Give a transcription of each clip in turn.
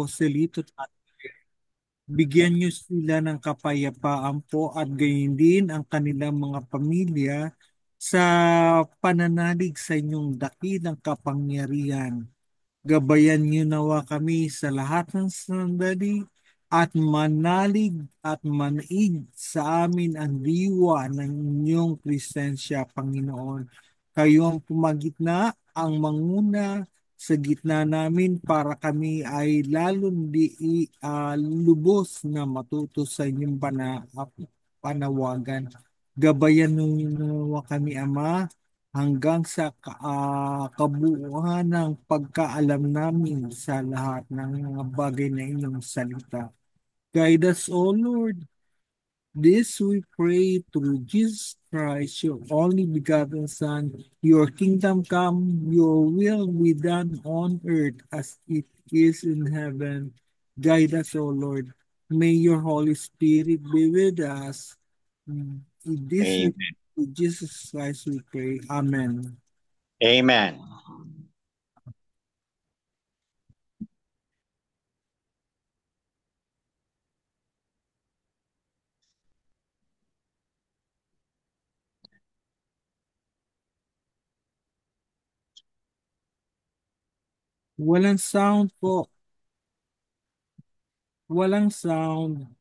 Joselito at bigyan niyo sila ng kapayapaan po at gayon din ang kanilang mga pamilya sa pananalig sa inyong dakilang kapangyarihan. Gabayan niyo nawa kami sa lahat ng sandali at manalig at manaig sa amin ang diwa ng inyong presensya, Panginoon. Kayo ang pumagitna, ang manguna sa gitna namin para kami ay lalong lubos na matuto sa inyong panawagan. Gabayan niyo nawa kami, Ama, hanggang sa kabuuan ng pagkaalam namin sa lahat ng mga bagay na inyong salita. Guide us, O Lord. This we pray through Jesus Christ, your only begotten Son. Your kingdom come, your will be done on earth as it is in heaven. Guide us, O Lord. May your Holy Spirit be with us. In this way, Amen. through Jesus Christ we pray. Amen. Amen. Walang sound po. Walang sound.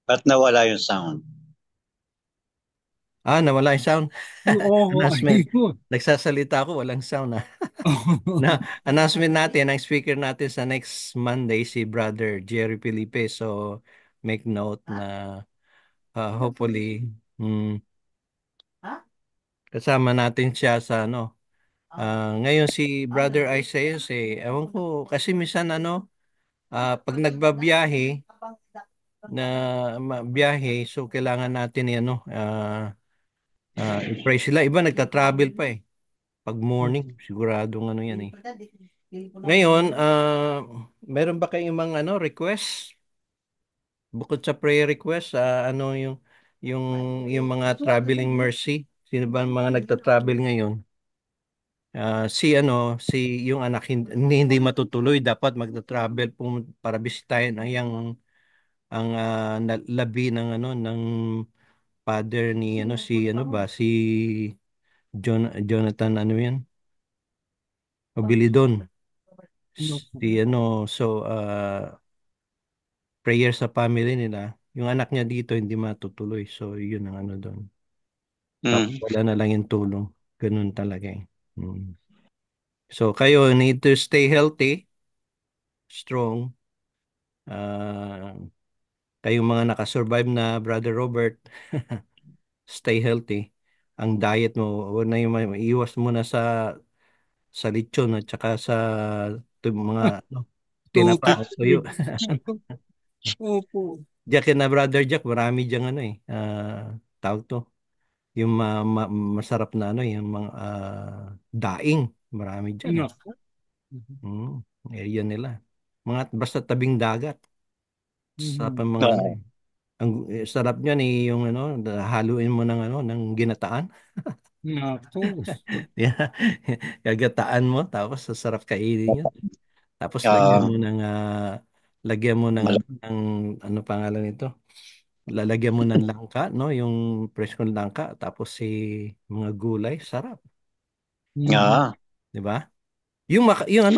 Ba't nawala yung sound? Nawala yung sound. Oo, Announcement. ayun. Nagsasalita ako, walang sound na announcement natin, ang speaker natin sa next Monday si Brother Jerry Felipe. So make note na hopefully kasama natin siya sa ngayon si Brother Isaiah ewan ko kasi minsan pag nagbabiyahe na biyahe, so kailangan natin i-pray sila. Iba nagta-travel pa pag morning, siguradong yan Ngayon, meron ba kayong mga request? Bukod sa prayer request, yung yung mga traveling mercy? Sino ba ang mga nagta-travel ngayon? Si yung anak hindi matutuloy, dapat magta-travel para bisitahin ang labi ng ng father ni si Jonathan yan? Obilidon. Prayer sa family nila. Yung anak niya dito hindi matutuloy. So, yun ang doon. Tapos wala na lang yung tulong. Ganun talaga So, kayo need to stay healthy, strong. Kayong mga nakasurvive na Brother Robert, stay healthy. Ang diet mo, huwag na yung iwas mo na sa lechon at saka sa mga tinapa Tukot at tuyo. Opo. Jack na Brother Jack, marami diyang tawag to. Yung masarap na yung mga daing, marami diyan Nako. Hmm, area nila. Basta tabing dagat. Sa Mhm. mga ang sarap niyan yung haluin mo ng ng ginataan. Nako. Yeah. Gagataan mo tapos sasarap kainin yun. Tapos Uh, lagyan mo ng ng pangalan nito? Lalagyan mo ng langka, no? Yung preskong langka tapos mga gulay, sarap, Mhm. 'di ba? Yung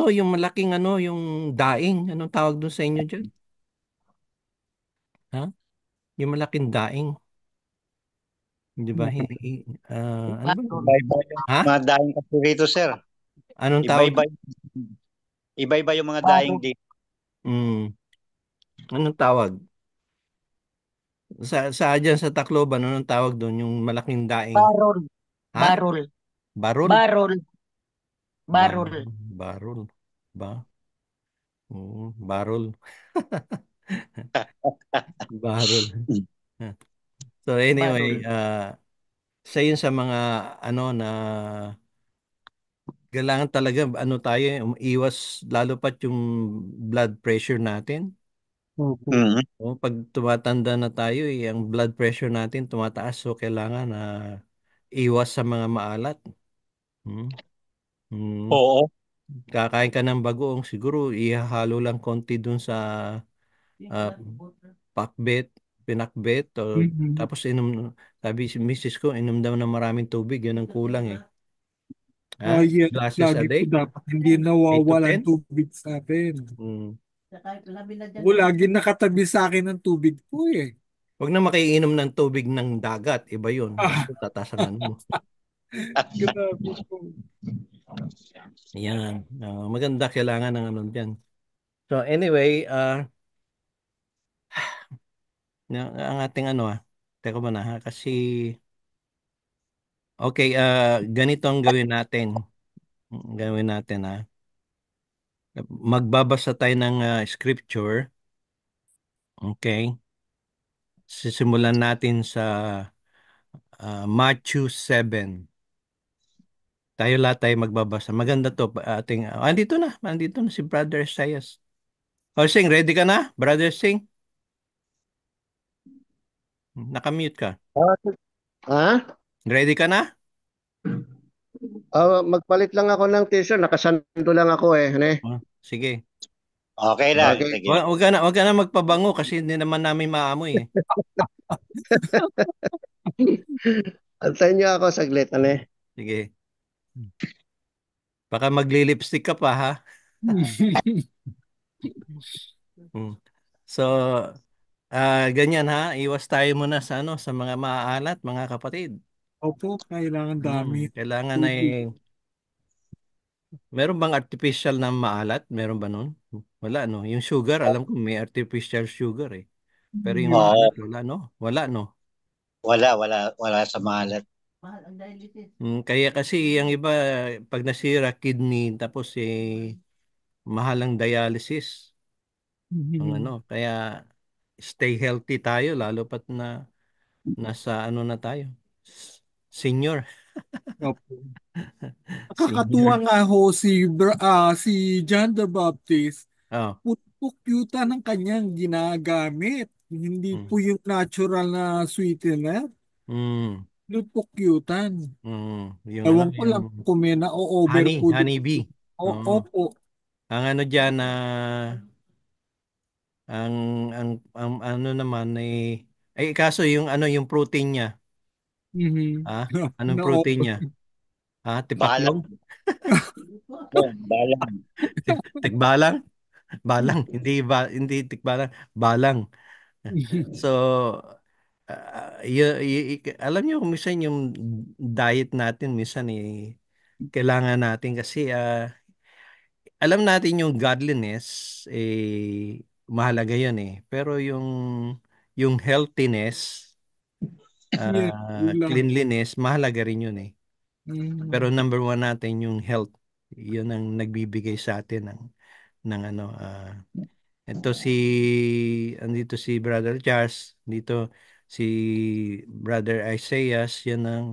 yung malaking yung daing, anong tawag doon sa inyo diyan? Ha? Yung malaking daing, 'di ba? Ano ba? iba-iba yung Ha? mga daing kasi rito, sir. Anong tawag Iba-iba, doon? iba-iba yung mga daing dito. Hmm, anong tawag? Sa dyan sa Tacloban, anong tawag doon? Yung malaking daing. Barol. Ha? Barol. Barol? Barol. Barol. Barol. Barol. Ba? Barol. Barol. So anyway, Barol. sa yun sa mga na kailangan talaga tayo iwas lalo pat yung blood pressure natin. Opo. Mm. Pag tumatanda na tayo, ang blood pressure natin tumataas so kailangan iwas sa mga maalat. Hmm? Hmm. Oo. Kakain ka ng bagoong, siguro ihahalo lang konti dun sa ah, pakbet, pinakbet, o Mhm. tapos sabi si Mrs. ko, inom daw ng maraming tubig, yun ang kulang eh. Oh, Ha? yes, Glasses a lagi po day? dapat hindi 8 to nawawalan 10? tubig sa atin. Hmm. O, lagi nakatabi sa akin ng tubig po eh. Huwag na makiinom ng tubig ng dagat, iba yun. Ah, Kasi tataas ang ano mo. grabe po. Yan. Maganda, kailangan ng ano dyan. So anyway, ang ating ano teka ba na ha, kasi okay, ganito ang gawin natin. Gawin natin magbabasa tayo ng scripture, okay? Sisimulan natin sa Matthew 7. Tayo lahat tayo magbabasa. Maganda to, andito na si Brother Sayas. Oh, Sing, ready ka na? Brother Sing, nakamute ka. Ha? Ready ka na? Magpalit lang ako ng t-shirt. Nakasando lang ako eh. Ano eh? Sige. Okay Hmm. lang. Okay. Sige. Wag ka na magpabango kasi hindi naman namin maamoy eh. Antayin niyo ako saglit. Ano eh? Sige. Baka magli-lipstick ka pa ha. Hmm. So, ganyan ha. Iwas tayo muna sa sa mga maaalat, mga kapatid. Opo, kailangan dami Kailangan ay tubig. meron bang artificial na maalat? Meron ba nun? Wala no. Yung sugar, alam ko may artificial sugar eh. Pero yung Mhm. maalat, Oo. wala no. Wala no. Wala sa maalat. Kaya kasi yung iba pag nasira kidney tapos mahal ang dialysis. Ang ano, Mhm. kaya stay healthy tayo lalo pat na nasa ano na tayo. Senior. Opo. Nakakatuwa Senior. nga ho si John the Baptist. Oh. Pukyuta ng kanyang ginagamit. Hindi po Mm. yung natural na sweetener. Mm. Pukyutan. Yung ano, Ewan ko yung lang kung may na-over po honey dito. bee. Oo. Opo. Ang ano diyan na ang ang ano naman kaso yung ano yung protein niya, Mhm. ha? Anong protein Na-over. niya? Ha? Balang. Tipaklong? Balang. Tikbalang? Balang, hindi tikbalang, balang. So, alam niyo kung minsan yung diet natin minsan kailangan natin kasi alam natin yung godliness mahalaga yun pero yung healthiness, Yes, lang. cleanliness mahalaga rin yun pero Mhm. number one natin yung health, yun ang nagbibigay sa atin ng ano ito andito si Brother Charles, dito si Brother Isaiah, yan ang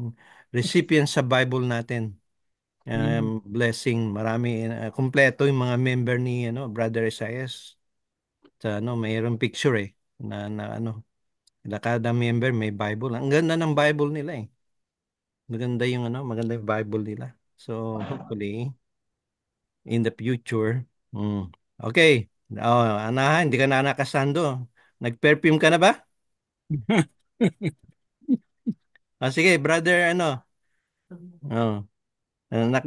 recipient sa Bible natin. Mhm. Blessing, marami, kumpleto yung mga member ni Brother Isaiah. Sa mayroong picture na na kada member may Bible. Ang ganda ng Bible nila maganda yung Bible nila. So hopefully in the future. Okay. Oh, hindi ka na nakasando. Nag-perfume ka na ba? Sige, brother, Oh,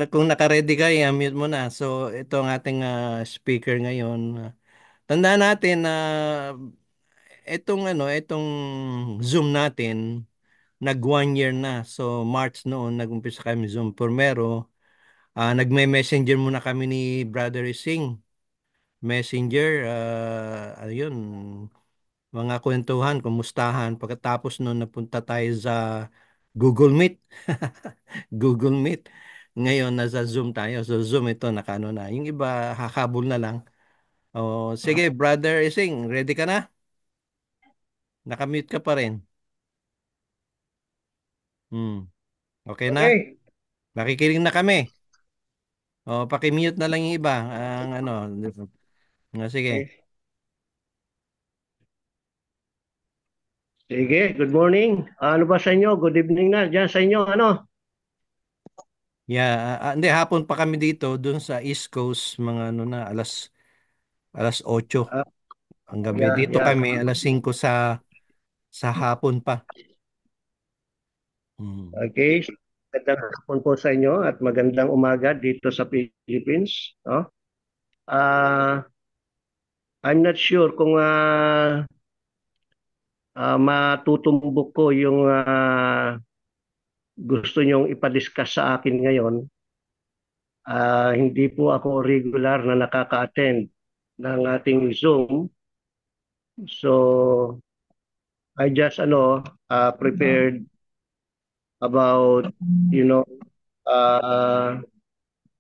kung naka-ready ka, i-mute mo na. So, ito ang ating speaker ngayon. Tandaan natin na itong Zoom natin, nag 1 year na. So, March noon, nag-umpisa kami Zoom. Primero, nagme-messenger muna kami ni Brother Sing. Messenger, ayun, mga kwentuhan, kumustahan. Pagkatapos noon, napunta tayo sa Google Meet. Google Meet. Ngayon, nasa Zoom tayo. So, Zoom ito, nakano na. Yung iba, hakabol na lang. Oh, sige, Brother Ising, ready ka na? Nakamute ka pa rin. Hmm. Okay na? Okay. Nakikinig na kami. Oh, paki-mute na lang yung iba. Ang ano. Sige. Okay. Sige, good morning. Ano ba sa inyo? Good evening na dyan sa inyo. Ano? Yeah, hindi hapon pa kami dito doon sa East Coast mga ano na alas 8 Ah, ang gabi. yeah, Dito yeah. kami alas 5 sa hapon pa. Mm. Okay. Magandang hapon po sa inyo at magandang umaga dito sa Philippines. No? Ah, I'm not sure kung matutumbok ko yung gusto nyong ipadiscuss sa akin ngayon. Hindi po ako regular na nakaka-attend ng ating Zoom. So, I just prepared about, you know, uh,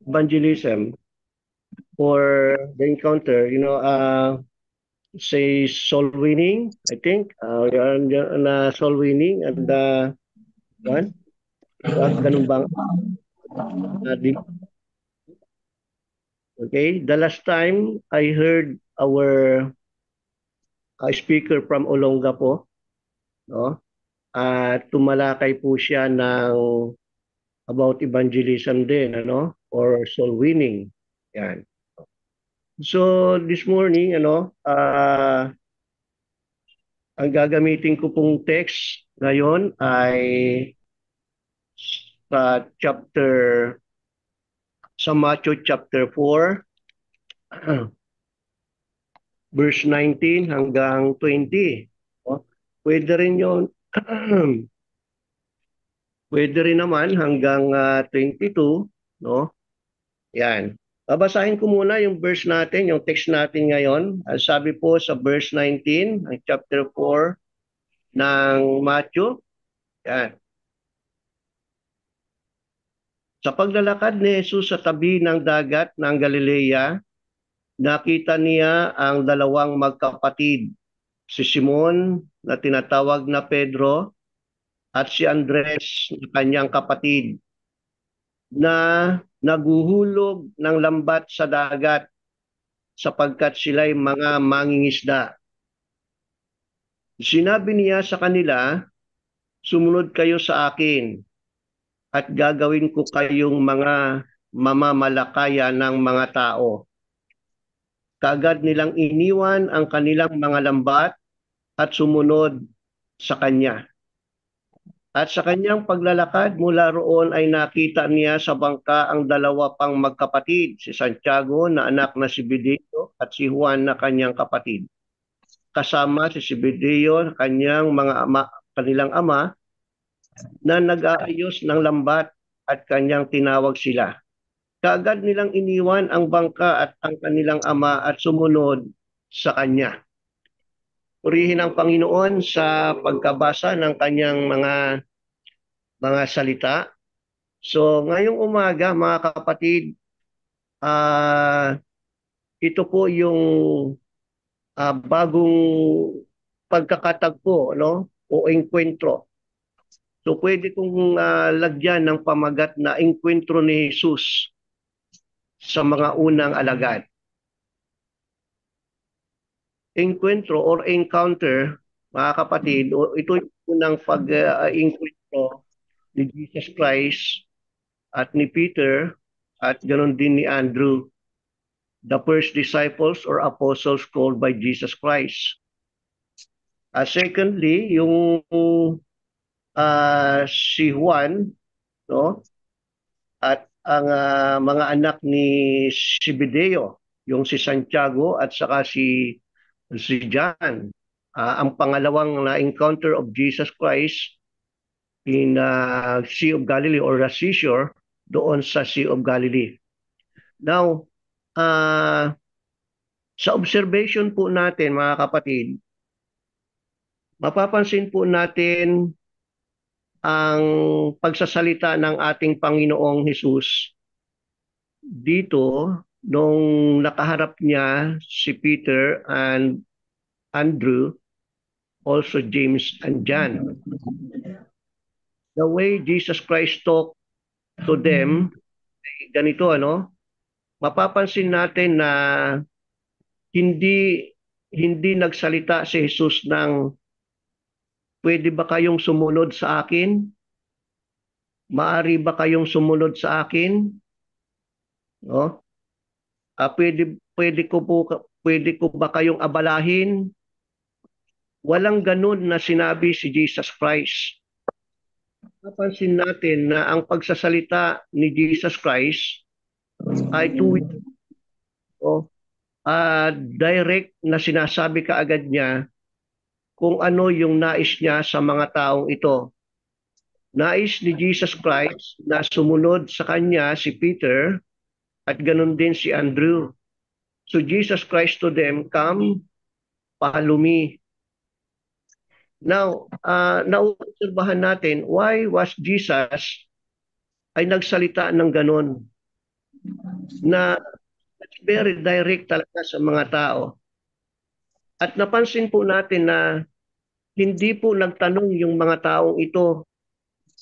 evangelism for the encounter, say soul winning, I think. Yan na soul winning and one, ganun bang okay, the last time I heard our speaker from Olongapo, no? Tumalakay po siya ng about evangelism din, ano? Or soul winning. Yan. So this morning, ang gagamitin ko pong text ngayon ay sa sa Matthew chapter 4, verse 19 hanggang 20. O, pwede rin yun, pwede rin naman hanggang 22, no? Yan. Babasahin ko muna yung verse natin, yung text natin ngayon. Ang sabi po sa verse 19, ang chapter 4 ng Matthew. Yan. Sa paglalakad ni Jesus sa tabi ng dagat ng Galilea, nakita niya ang dalawang magkapatid, si Simon na tinatawag na Pedro at si Andres na kanyang kapatid, na naguhulog ng lambat sa dagat sapagkat sila'y mga mangingisda. Sinabi niya sa kanila, sumunod kayo sa akin at gagawin ko kayong mga mamamalakaya ng mga tao. Kaagad nilang iniwan ang kanilang mga lambat at sumunod sa kanya. At sa kanyang paglalakad mula roon ay nakita niya sa bangka ang dalawa pang magkapatid, si Santiago na anak na si Zebedeo at si Juan na kanyang kapatid. Kasama si Zebedeo, kanilang ama na nag-aayos ng lambat at kanyang tinawag sila. Kaagad nilang iniwan ang bangka at ang kanilang ama at sumunod sa kanya. Purihin ang Panginoon sa pagkabasa ng kanyang mga salita. So ngayong umaga mga kapatid, ito po yung bagong pagkakatagpo, no? O engkwentro. So pwede kong lagyan ng pamagat na engkwentro ni Jesus sa mga unang alagad. Engkwentro or encounter, mga kapatid, ito yung unang pag-engkwentro ni Jesus Christ at ni Peter at ganoon din ni Andrew, the first disciples or apostles called by Jesus Christ. Secondly, yung si Juan, no? At ang mga anak ni Zebedeo, yung si Santiago at saka si John. Ang pangalawang na encounter of Jesus Christ in Sea of Galilee or the seashore doon sa Sea of Galilee. Now, sa observation po natin mga kapatid, mapapansin po natin ang pagsasalita ng ating Panginoong Hesus dito nung nakaharap niya si Peter and Andrew, also James and John. The way Jesus Christ talked to them, ganito mapapansin natin na hindi nagsalita si Jesus ng pwede ba kayong sumunod sa akin? Maari ba kayong sumunod sa akin? No? Pwede ko ba kayong abalahin? Walang ganun na sinabi si Jesus Christ. Napansin natin na ang pagsasalita ni Jesus Christ ay direct na sinasabi kaagad niya kung ano yung nais niya sa mga taong ito. Nais ni Jesus Christ na sumunod sa kanya si Peter at ganun din si Andrew. So Jesus Christ to them, come, follow me. Now, nauobserbahan natin, why was Jesus ay nagsalita ng ganun? Na very direct talaga sa mga tao. At napansin po natin na hindi po nagtanong yung mga taong ito.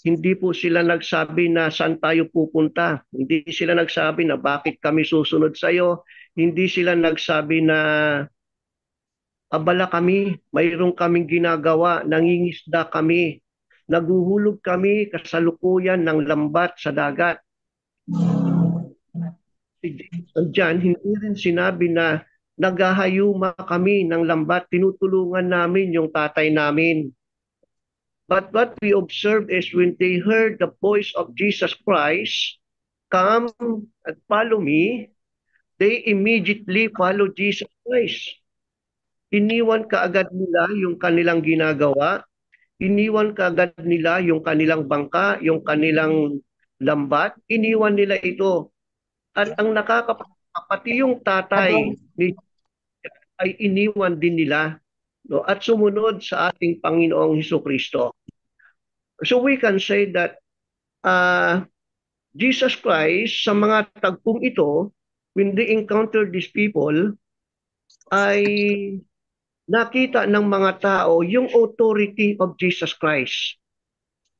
Hindi po sila nagsabi na saan tayo pupunta. Hindi sila nagsabi na bakit kami susunod sa iyo. Hindi sila nagsabi na abala kami, mayroong kaming ginagawa, nangingisda kami, naguhulog kami kasalukuyan ng lambat sa dagat. Diyan, hindi rin sinabi na naghahayuma kami ng lambat, tinutulungan namin yung tatay namin. But what we observe is when they heard the voice of Jesus Christ, come and follow me, they immediately follow Jesus Christ. Iniwan kaagad nila yung kanilang ginagawa, iniwan kaagad nila yung kanilang bangka, yung kanilang lambat, iniwan nila ito. At ang pati yung tatay ay iniwan din nila, no, at sumunod sa ating Panginoong Hesukristo. So we can say that Jesus Christ sa mga tagpong ito, when they encounter these people, ay nakita ng mga tao yung authority of Jesus Christ.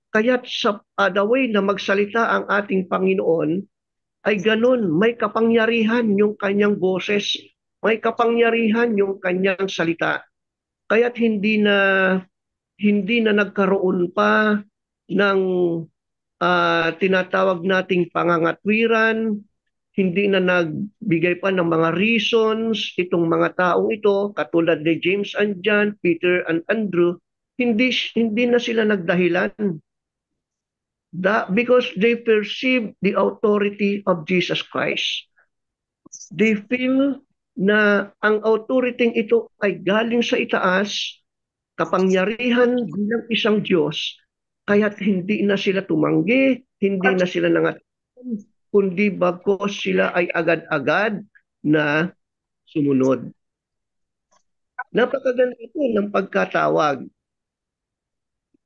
Kaya sa the way na magsalita ang ating Panginoon ay ganun, may kapangyarihan yung kanyang boses, may kapangyarihan yung kanyang salita. Kaya't hindi na nagkaroon pa ng tinatawag nating pangangatwiran, hindi na nagbigay pa ng mga reasons itong mga taong ito, katulad ni James and John, Peter and Andrew, hindi na sila nagdahilan. Because they perceive the authority of Jesus Christ. They feel na ang authority ito ay galing sa itaas, kapangyarihan bilang isang Diyos, kaya't hindi na sila tumanggi, hindi na sila nangatwiran, kundi bagkos sila ay agad-agad na sumunod. Napakaganda ito ng pagkatawag.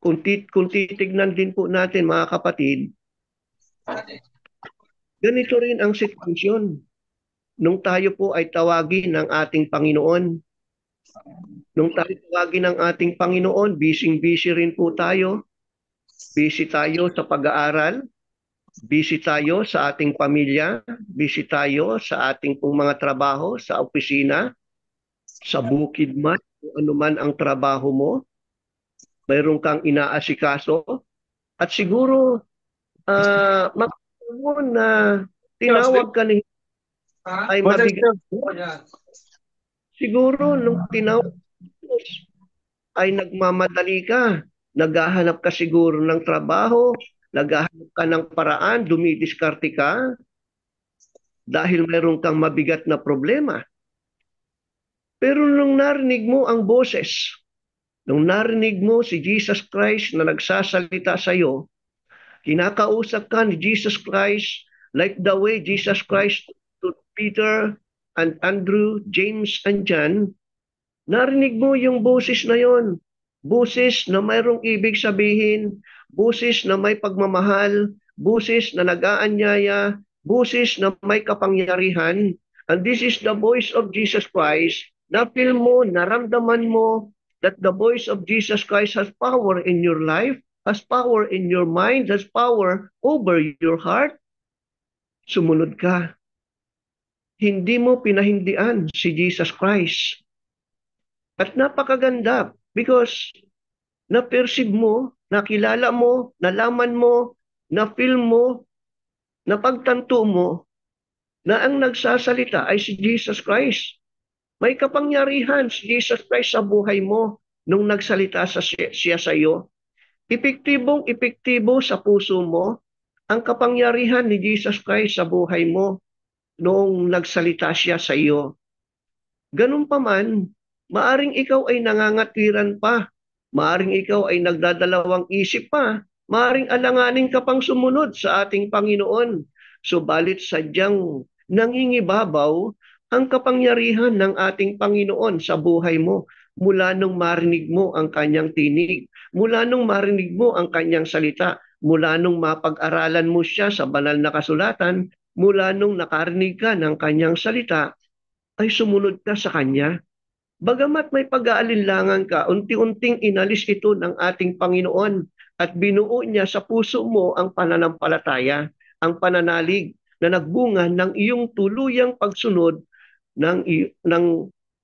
Kung titignan din po natin mga kapatid, ganito rin ang sitwasyon. Nung tayo po ay tawagin ng ating Panginoon, nung tayo tawagin ng ating Panginoon, busy rin po tayo. Busy tayo sa pag-aaral, busy tayo sa ating pamilya, busy tayo sa ating pong mga trabaho, sa opisina, sa bukid man, kung ano man ang trabaho mo, mayroon kang inaasikaso. At siguro, makikita na tinawag ka ni ay mabigat. Siguro, nung tinawag ay nagmamadali ka, naghahanap ka siguro ng trabaho, naghahanap ka ng paraan, dumidiskarte ka, dahil mayroon kang mabigat na problema. Pero nung narinig mo ang boses, nung narinig mo si Jesus Christ na nagsasalita sa iyo, kinakausap ka ni Jesus Christ like the way Jesus Christ to Peter and Andrew, James and John, narinig mo yung boses na yon. Boses na mayroong ibig sabihin, boses na may pagmamahal, boses na nag-aanyaya, boses na may kapangyarihan. And this is the voice of Jesus Christ. Na-feel mo, naramdaman mo that the voice of Jesus Christ has power in your life, has power in your mind, has power over your heart. Sumunod ka. Hindi mo pinahindian si Jesus Christ. At napakaganda because na-perceive mo, nakilala mo, nalaman mo, na-feel mo, napagtanto mo na ang nagsasalita ay si Jesus Christ. May kapangyarihan si Jesus Christ sa buhay mo nung nagsalita siya sa iyo. Epektibong-epektibo sa puso mo ang kapangyarihan ni Jesus Christ sa buhay mo noong nagsalita siya sa iyo. Ganun pa man, maaring ikaw ay nangangatiran pa, maaring ikaw ay nagdadalawang isip pa, maaring alanganin ka pang sumunod sa ating Panginoon. Subalit sadyang nangingibabaw ang kapangyarihan ng ating Panginoon sa buhay mo mula nung marinig mo ang kanyang tinig, mula nung marinig mo ang kanyang salita, mula nung mapag-aralan mo siya sa banal na kasulatan, mula nung nakarinig ka ng kanyang salita, ay sumunod ka sa Kanya. Bagamat may pag-aalinlangan ka, unti-unting inalis ito ng ating Panginoon at binuo niya sa puso mo ang pananampalataya, ang pananalig na nagbunga ng iyong tuluyang pagsunod ng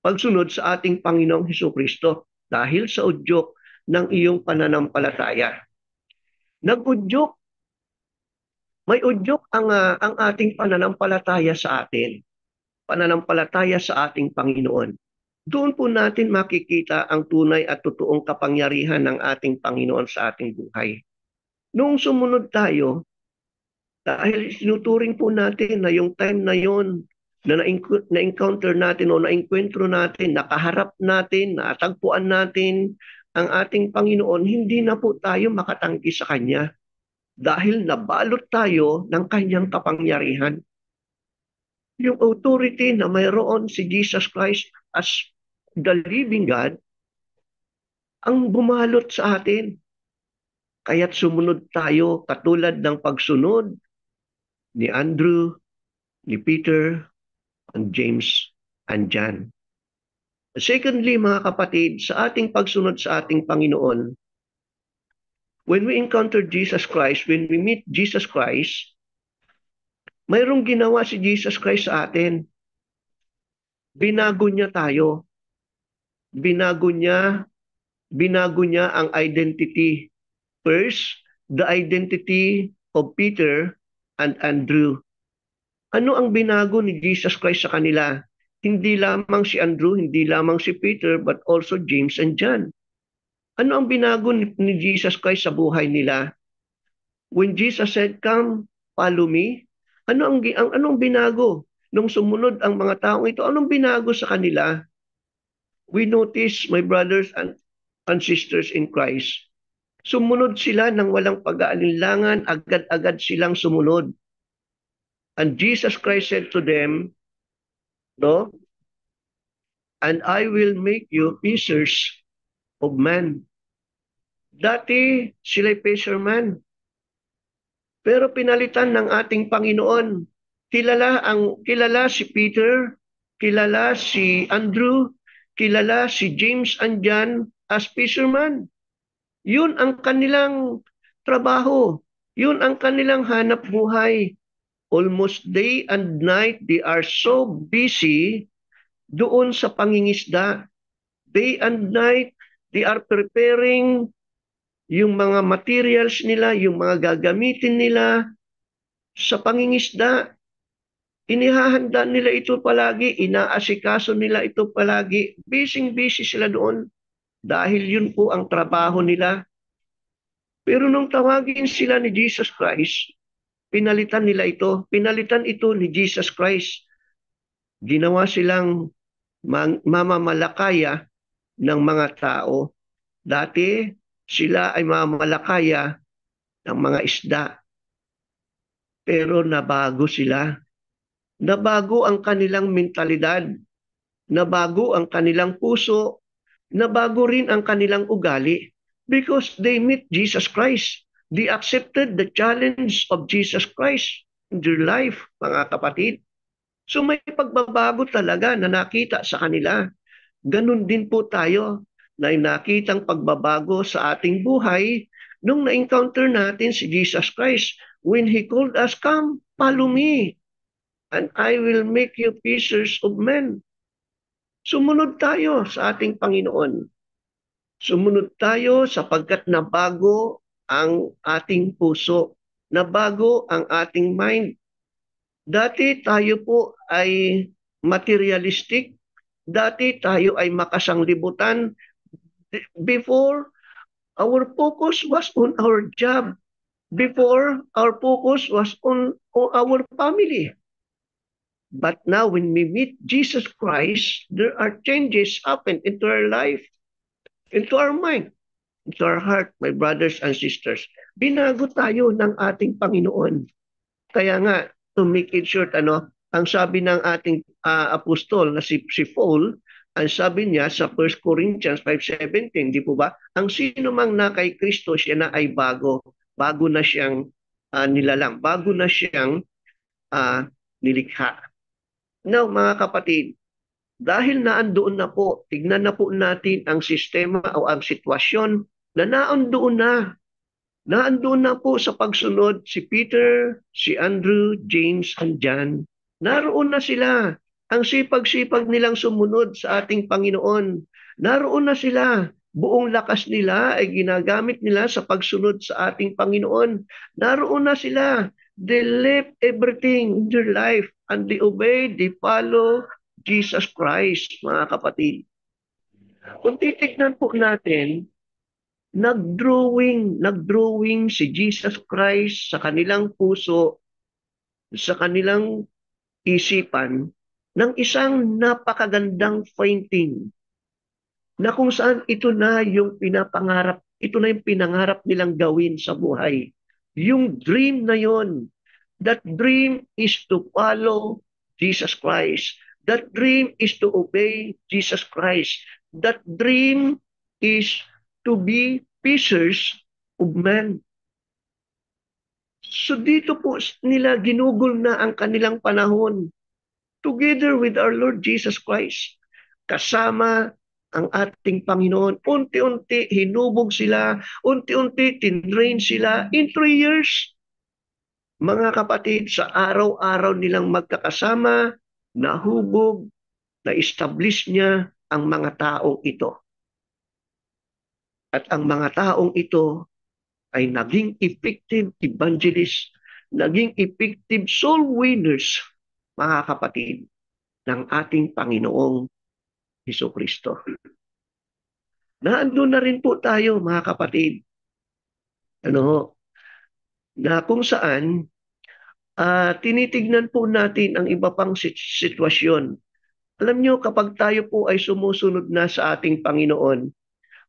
pagsunod sa ating Panginoong Hesukristo dahil sa udyok ng iyong pananampalataya. Nag-udyok, may udyok ang ating pananampalataya sa atin. Pananampalataya sa ating Panginoon. Doon po natin makikita ang tunay at totoong kapangyarihan ng ating Panginoon sa ating buhay. Noong sumunod tayo, dahil sinuturing po natin na yung time na yon na na-encounter natin o na-enkwentro natin, nakaharap natin, natagpuan natin ang ating Panginoon, hindi na po tayo makatanggi sa Kanya dahil nabalot tayo ng Kanyang kapangyarihan. Yung authority na mayroon si Jesus Christ as the living God, ang bumalot sa atin. Kaya't sumunod tayo katulad ng pagsunod ni Andrew, ni Peter, and James, and John. Secondly, mga kapatid, sa ating pagsunod sa ating Panginoon, when we encounter Jesus Christ, when we meet Jesus Christ, mayroong ginawa si Jesus Christ sa atin. Binago niya tayo. Binago niya ang identity. First, the identity of Peter and Andrew. Ano ang binago ni Jesus Christ sa kanila? Hindi lamang si Andrew, hindi lamang si Peter, but also James and John. Ano ang binago ni Jesus Christ sa buhay nila? When Jesus said, "Come, follow me," anong binago? Nung sumunod ang mga taong ito, anong binago sa kanila? We notice, my brothers and sisters in Christ, sumunod sila ng walang pag-aalinlangan, agad-agad silang sumunod. And Jesus Christ said to them, no, "And I will make you fishers of men." Dati sila'y fisherman, pero pinalitan ng ating Panginoon. Kilala si Peter, kilala si Andrew, kilala si James and John as fisherman. Yun ang kanilang trabaho. Yun ang kanilang hanap buhay. Almost day and night, they are so busy doon sa pangingisda. Day and night, they are preparing yung mga materials nila, yung mga gagamitin nila sa pangingisda. Inihahanda nila ito palagi, inaasikaso nila ito palagi. Busy sila doon dahil yun po ang trabaho nila. Pero nung tawagin sila ni Jesus Christ, pinalitan nila ito. Pinalitan ito ni Jesus Christ. Ginawa silang mamamalakaya ng mga tao. Dati, sila ay mamamalakaya ng mga isda. Pero nabago sila. Nabago ang kanilang mentalidad. Nabago ang kanilang puso. Nabago rin ang kanilang ugali. Because they met Jesus Christ. They accepted the challenge of Jesus Christ in their life, mga kapatid. So may pagbabago talaga na nakita sa kanila. Ganun din po tayo na nakitang pagbabago sa ating buhay nung na-encounter natin si Jesus Christ when He called us, "Come, follow me, and I will make you fishers of men." Sumunod tayo sa ating Panginoon. Sumunod tayo sapagkat nabago ang ating puso, nabago ang ating mind. Dati tayo po ay materialistic, dati tayo ay makasanglibutan. Before, our focus was on our job. Before, our focus was on our family. But now when we meet Jesus Christ, there are changes happen into our life, into our mind, into our heart, my brothers and sisters. Binago tayo ng ating Panginoon. Kaya nga, to make it short, ang sabi ng ating apostol na si Paul, ang sabi niya sa 1 Corinthians 5:17, di po ba? Ang sino mang na kay Kristo, siya na ay bago. Bago na siyang nilalang. Bago na siyang nilikha. Now, mga kapatid, dahil naandoon na po, tignan na po natin ang sistema o ang sitwasyon na naandoon na. Naandoon na po sa pagsunod si Peter, si Andrew, James, and John. Naroon na sila. Ang sipag-sipag nilang sumunod sa ating Panginoon. Naroon na sila. Buong lakas nila ay ginagamit nila sa pagsunod sa ating Panginoon. Naroon na sila. They left everything in their life and they obeyed, they follow Jesus Christ, mga kapatid. Kung titignan po natin, nagdrawing si Jesus Christ sa kanilang puso, sa kanilang isipan, ng isang napakagandang painting na kung saan ito na yung pinapangarap, ito na yung pinangarap nilang gawin sa buhay. Yung dream na yon, that dream is to follow Jesus Christ. That dream is to obey Jesus Christ. That dream is to be fishers of men. So dito po nila ginugol na ang kanilang panahon together with our Lord Jesus Christ. Kasama ang ating Panginoon. Unti-unti hinubog sila, unti-unti tinrain sila in 3 years. Mga kapatid, sa araw-araw nilang magkakasama, nahubog, na-establish niya ang mga taong ito. At ang mga taong ito ay naging effective evangelists, naging effective soul winners, mga kapatid, ng ating Panginoong Hesukristo. Naandun na rin po tayo, mga kapatid, na kung saan tinitignan po natin ang iba pang sitwasyon. Alam nyo, kapag tayo po ay sumusunod na sa ating Panginoon,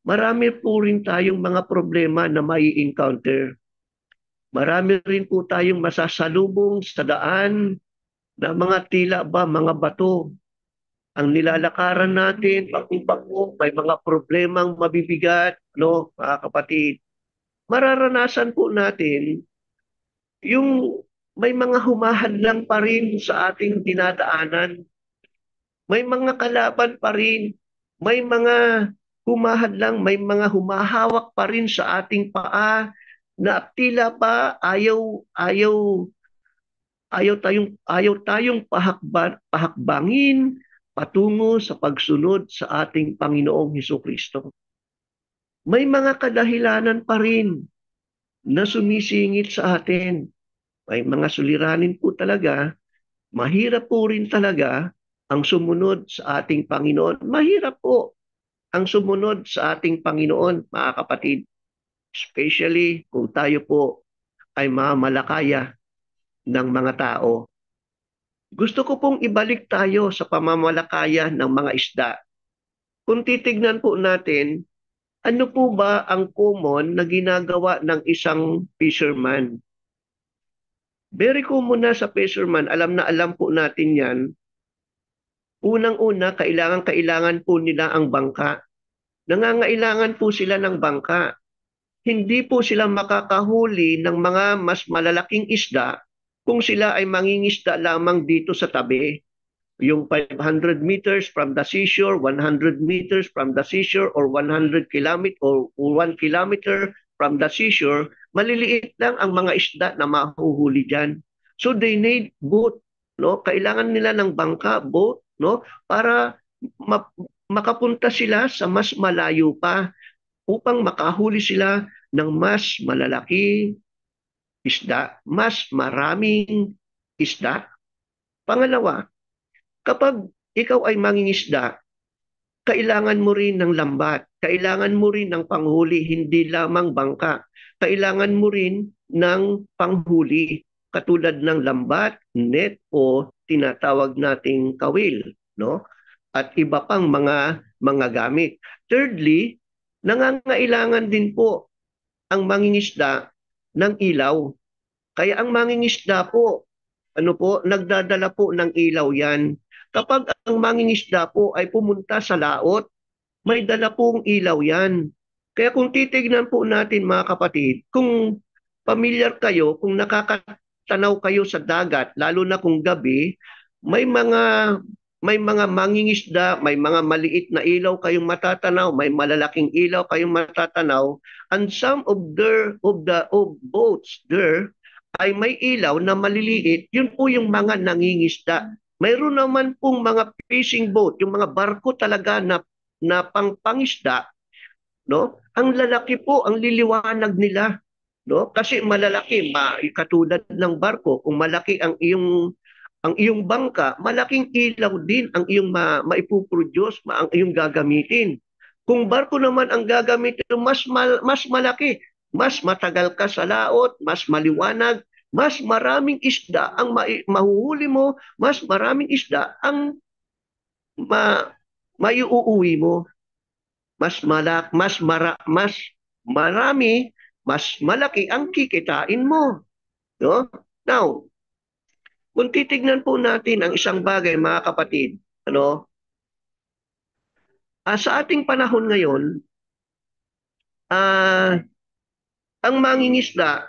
marami po rin tayong mga problema na may encounter. Marami rin po tayong masasalubong sa daan na mga tila ba, mga bato. Ang nilalakaran natin, pag-ibang may mga problemang mabibigat, mga kapatid. Mararanasan po natin yung may mga humahadlang pa rin sa ating dinadaanan. May mga kalaban pa rin. May mga humahadlang, may mga humahawak pa rin sa ating paa na tila pa ayaw tayong pahakbangin patungo sa pagsunod sa ating Panginoong Hesukristo. May mga kadahilanan pa rin na sumisingit sa atin. May mga suliranin po talaga. Mahirap po rin talaga ang sumunod sa ating Panginoon. Mahirap po ang sumunod sa ating Panginoon, mga kapatid. Especially kung tayo po ay mamamalakaya ng mga tao. Gusto ko pong ibalik tayo sa pamamalakaya ng mga isda. Kung titignan po natin, ano po ba ang common na ginagawa ng isang fisherman? Very common na sa fisherman, alam na alam po natin yan. Unang-una, kailangan po nila ang bangka. Nangangailangan po sila ng bangka. Hindi po sila makakahuli ng mga mas malalaking isda kung sila ay mangingisda lamang dito sa tabi. Yung 500 meters from the seashore, 100 meters from the seashore, or 100 kilometer or 1 kilometer from the seashore, maliliit lang ang mga isda na mahuhuli dyan. So they need boat. Kailangan nila ng bangka, boat, para makapunta sila sa mas malayo pa. upang makahuli sila ng mas malalaki isda, mas maraming isda. Pangalawa, kapag ikaw ay mangingisda, kailangan mo rin ng lambat, kailangan mo rin ng panghuli, hindi lamang bangka. Kailangan mo rin ng panghuli, katulad ng lambat, net o tinatawag nating kawil, no? At iba pang mga gamit. Thirdly, nangangailangan din po ang mangingisda ng ilaw. Kaya ang mangingisda po, nagdadala po ng ilaw yan. Kapag ang mangingisda po ay pumunta sa laot, may dala pong ilaw yan. Kaya kung titignan po natin mga kapatid, kung pamilyar kayo, kung nakakatanaw kayo sa dagat, lalo na kung gabi, may mga mangingisda, may mga maliit na ilaw kayong matatanaw, may malalaking ilaw kayong matatanaw, and some of the boats there ay may ilaw na maliliit, yun po yung mga nangingisda. Mayroon naman pong mga fishing boat, yung mga barko talaga na pangpangisda, no? Ang lalaki po, ang liliwanag nila, no? Kasi malalaki, katulad ng barko, kung malaki ang iyong bangka, malaking ilaw din ang iyong maipuproduce, ang iyong gagamitin. Kung barko naman ang gagamitin, mas malaki, mas matagal ka sa laot, mas maliwanag, mas maraming isda ang mahuhuli mo, mas maraming isda ang maiuuwi mo. Mas marami, mas malaki ang kikitain mo. No? Now, kung titignan po natin ang isang bagay, mga kapatid, sa ating panahon ngayon, ang mangingisda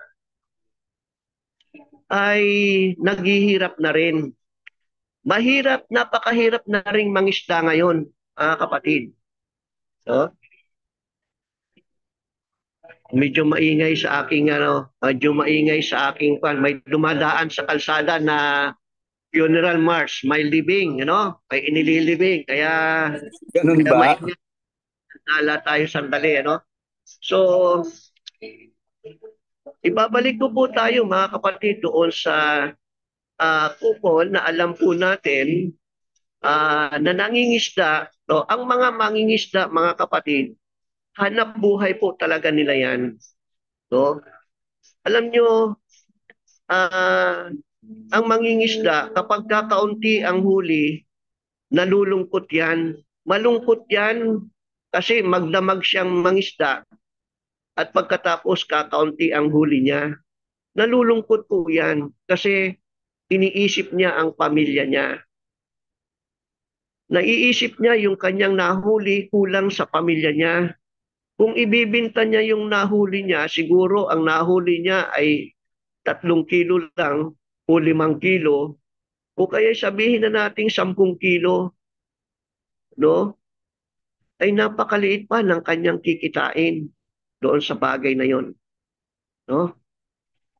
ay naghihirap na rin. Napakahirap na rin mangisda ngayon, mga kapatid. No? Medyo maingay sa aking may dumadaan sa kalsada na funeral march, may libing, may inililibing. Kaya Ganun ba? nala tayo sandali, So, ibabalik ko po tayo mga kapatid doon sa kupon na alam po natin na nangingisda. No? Ang mga mangingisda, mga kapatid, hanap buhay po talaga nila yan. No? Alam nyo, ang mangingisda, kapag kakaunti ang huli, nalulungkot yan. Malungkot yan kasi magdamag siyang mangisda at pagkatapos kakaunti ang huli niya. Nalulungkot po yan kasi iniisip niya ang pamilya niya. Naiisip niya yung kanyang nahuli kulang sa pamilya niya. Kung ibibinta niya yung nahuli niya, siguro ang nahuli niya ay 3 kilo lang o 5 kilo o kaya sabihin na natin 10 kilo, no? Ay napakaliit pa ng kanyang kikitain doon sa bagay na yon, no?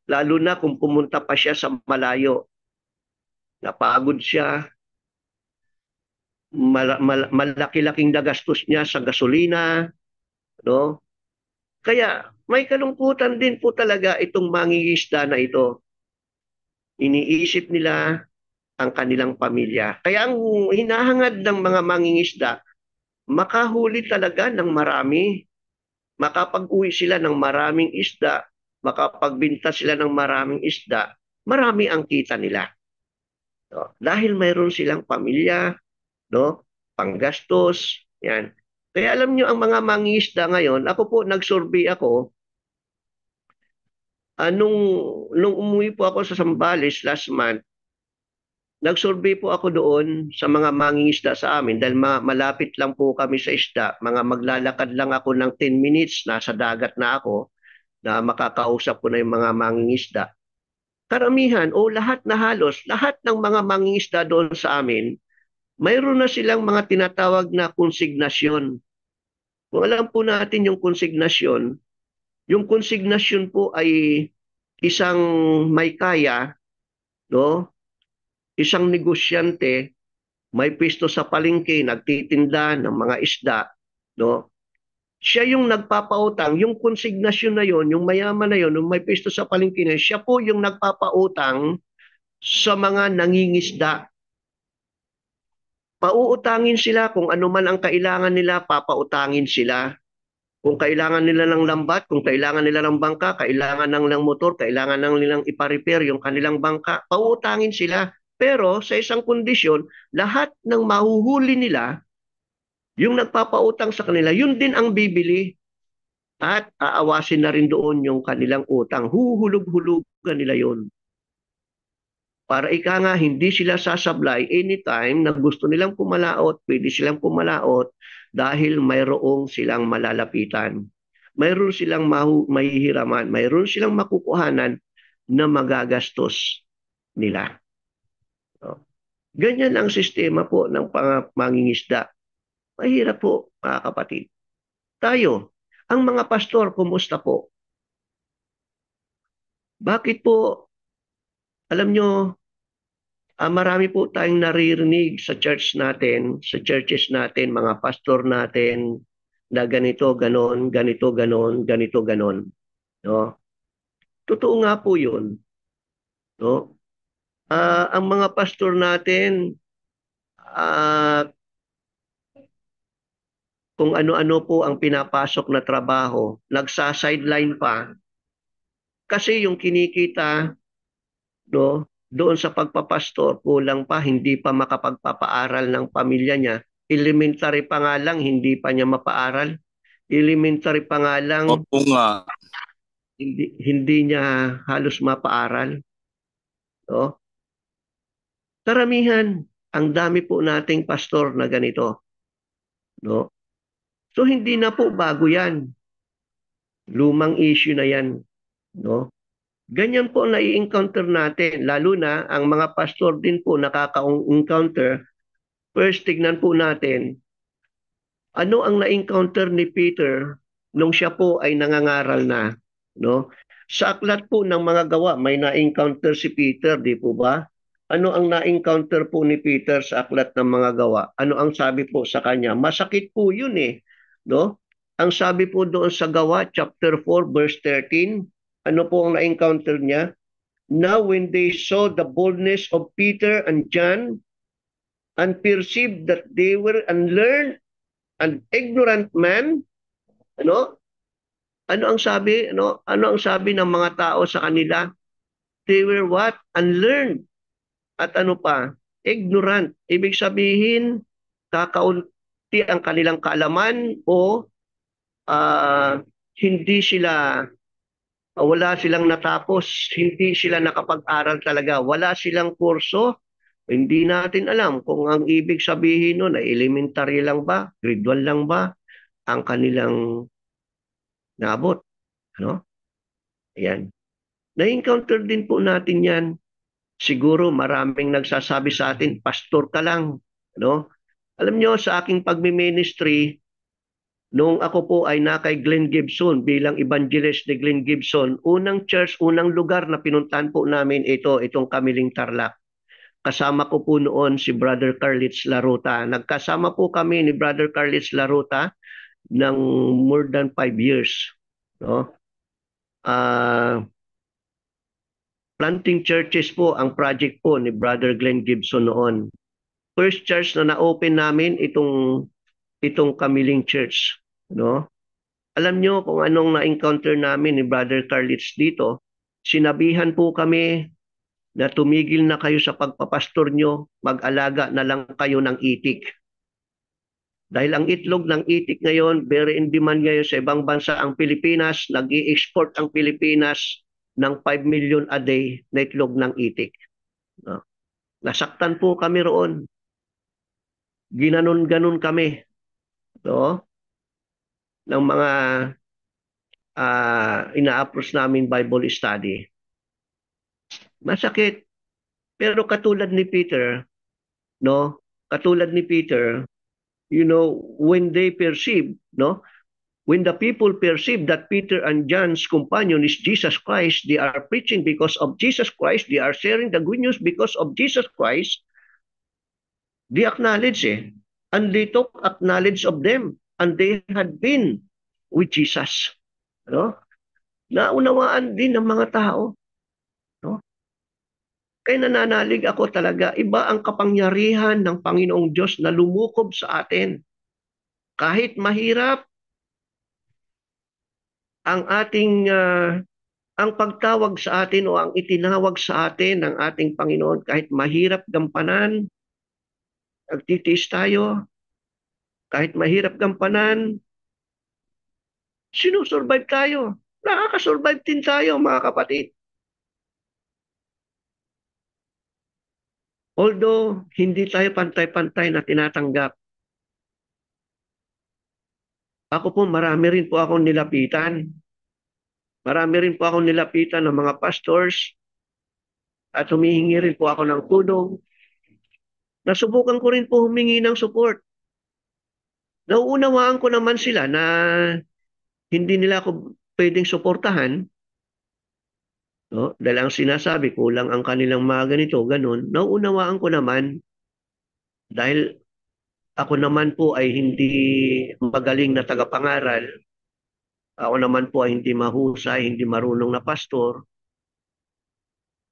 Lalo na kung pumunta pa siya sa malayo. Napagod siya, malaki-laking nagastos niya sa gasolina, no? Kaya may kalungkutan din po talaga itong mangingisda na ito. Iniisip nila ang kanilang pamilya. Kaya ang hinahangad ng mga mangingisda, makahuli talaga ng marami. Makapag-uwi sila ng maraming isda, makapagbinta sila ng maraming isda, marami ang kita nila. No? Dahil mayroon silang pamilya, no? Panggastos, yan. Kaya alam nyo, ang mga mangingisda ngayon, ako po, nag-survey ako, nung umuwi po ako sa Zambales last month, nag-survey po ako doon sa mga mangingisda sa amin dahil malapit lang po kami sa isda. Maglalakad lang ako ng 10 minutes, nasa dagat na ako, na makakausap ko na yung mga mangingisda. Karamihan o lahat na halos, lahat ng mga mangingisda doon sa amin, mayroon na silang mga tinatawag na konsignasyon. Kung alam po natin yung konsignasyon po ay isang may kaya, no? Isang negosyante, may pwesto sa palengke, nagtitinda ng mga isda, no? Siya yung nagpapautang, yung konsignasyon na yon, yung mayaman na yon, yung may pisto sa palengke na yun, siya po yung nagpapautang sa mga nangingisda. Pauutangin sila kung ano man ang kailangan nila, papautangin sila. Kung kailangan nila ng lambat, kung kailangan nila ng bangka, kailangan ng motor, kailangan ng nilang ipa-repair yung kanilang bangka, pauutangin sila. Pero sa isang kondisyon, lahat ng mahuhuli nila, yung nagpapautang sa kanila, yun din ang bibili at aawasin na rin doon yung kanilang utang. Huhulog-hulugan nila yun. Para ika nga, hindi sila sasablay anytime na gusto nilang pumalaot, pwede silang pumalaot dahil mayroong silang malalapitan. Mayroon silang mahihiraman, mayroon silang makukuhanan na magagastos nila. So, ganyan ang sistema po ng mangingisda. Mahirap po, mga kapatid. Tayo, ang mga pastor, kumusta po? Bakit po, alam nyo, marami po tayong naririnig sa church natin, sa churches natin, mga pastor natin, na ganito, ganon, ganito, ganon, ganito, ganon. No? Totoo nga po yun. No? Ang mga pastor natin, kung ano-ano po ang pinapasok na trabaho, nagsa-sideline pa. Kasi yung kinikita, no, doon sa pagpapastor, kulang pa, hindi pa makapagpapaaral ng pamilya niya. Elementary pa nga lang, hindi pa niya mapaaral. Elementary pa nga lang, Opo nga. hindi niya halos mapaaral. No? Karamihan, ang dami po nating pastor na ganito. No? So hindi na po bago yan. Lumang issue na yan. No? Ganyan po nai-encounter natin, lalo na ang mga pastor din po nakaka-encounter. First, tignan po natin, ano ang na-encounter ni Peter nung siya po ay nangangaral na. No? Sa aklat po ng mga gawa, may na-encounter si Peter, di po ba? Ano ang na-encounter po ni Peter sa aklat ng mga gawa? Ano ang sabi po sa kanya? Masakit po yun eh. No? Ang sabi po doon sa gawa, chapter 4, verse 13, ano po ang na-encounter niya? Now when they saw the boldness of Peter and John and perceived that they were unlearned and ignorant men, ano? Ano ang sabi? Ano ang sabi ng mga tao sa kanila? They were what? Unlearned. At ano pa? Ignorant. Ibig sabihin, kakaunti ang kanilang kaalaman o hindi sila wala silang natapos, hindi sila nakapag-aral talaga, wala silang kurso, hindi natin alam kung ang ibig sabihin nun ay elementary lang ba, grade 1 lang ba, ang kanilang naabot. Ano? Ayan. Na-encounter din po natin yan. Siguro maraming nagsasabi sa atin, pastor ka lang. Ano? Alam nyo, sa aking pagmi-ministry, nung ako po ay kay Glenn Gibson bilang evangelist ni Glenn Gibson, unang church, unang lugar na pinuntahan po namin itong Kamiling Tarlac. Kasama ko po noon si Brother Carlitz Laruta. Nagkasama po kami ni Brother Carlitz Laruta ng more than 5 years. No? Planting churches po ang project po ni Brother Glenn Gibson noon. First church na na-open namin itong Kamiling Church, no? Alam nyo kung anong na-encounter namin ni Brother Carlitz dito, sinabihan po kami na tumigil na kayo sa pagpapastor nyo, mag-alaga na lang kayo ng itik. Dahil ang itlog ng itik ngayon, very in demand ngayon sa ibang bansa ang Pilipinas, nag-i-export ang Pilipinas ng 5 million a day na itlog ng itik. No? Nasaktan po kami roon. Ginanon-ganon kami. No? Ng mga ina-approach namin Bible study. Masakit. Pero katulad ni Peter, no? Katulad ni Peter, you know, when they perceive, no? When the people perceive that Peter and John's companion is Jesus Christ, they are preaching because of Jesus Christ, they are sharing the good news because of Jesus Christ, they acknowledge and they took acknowledge of them, and they had been with Jesus. No? Naunawaan din ng mga tao. No? Kaya nananalig ako talaga, iba ang kapangyarihan ng Panginoong Diyos na lumukob sa atin. Kahit mahirap ang ang pagtawag sa atin o ang itinawag sa atin ng ating Panginoon, kahit mahirap gampanan, nagtitiis tayo, kahit mahirap gampanan, sinusurvive tayo. Nakakasurvive din tayo, mga kapatid. Although, hindi tayo pantay-pantay na tinatanggap. Ako po, marami rin po akong nilapitan. Marami rin po akong nilapitan ng mga pastors at humihingi rin po ako ng tulong. Nasubukan ko rin po humingi ng support. Nauunawaan ko naman sila na hindi nila ako pwedeng suportahan. No? Dahil ang sinasabi, kulang ang kanilang mga ganito, ganun. Nauunawaan ko naman dahil ako naman po ay hindi magaling na tagapangaral. Ako naman po ay hindi mahusay, hindi marunong na pastor.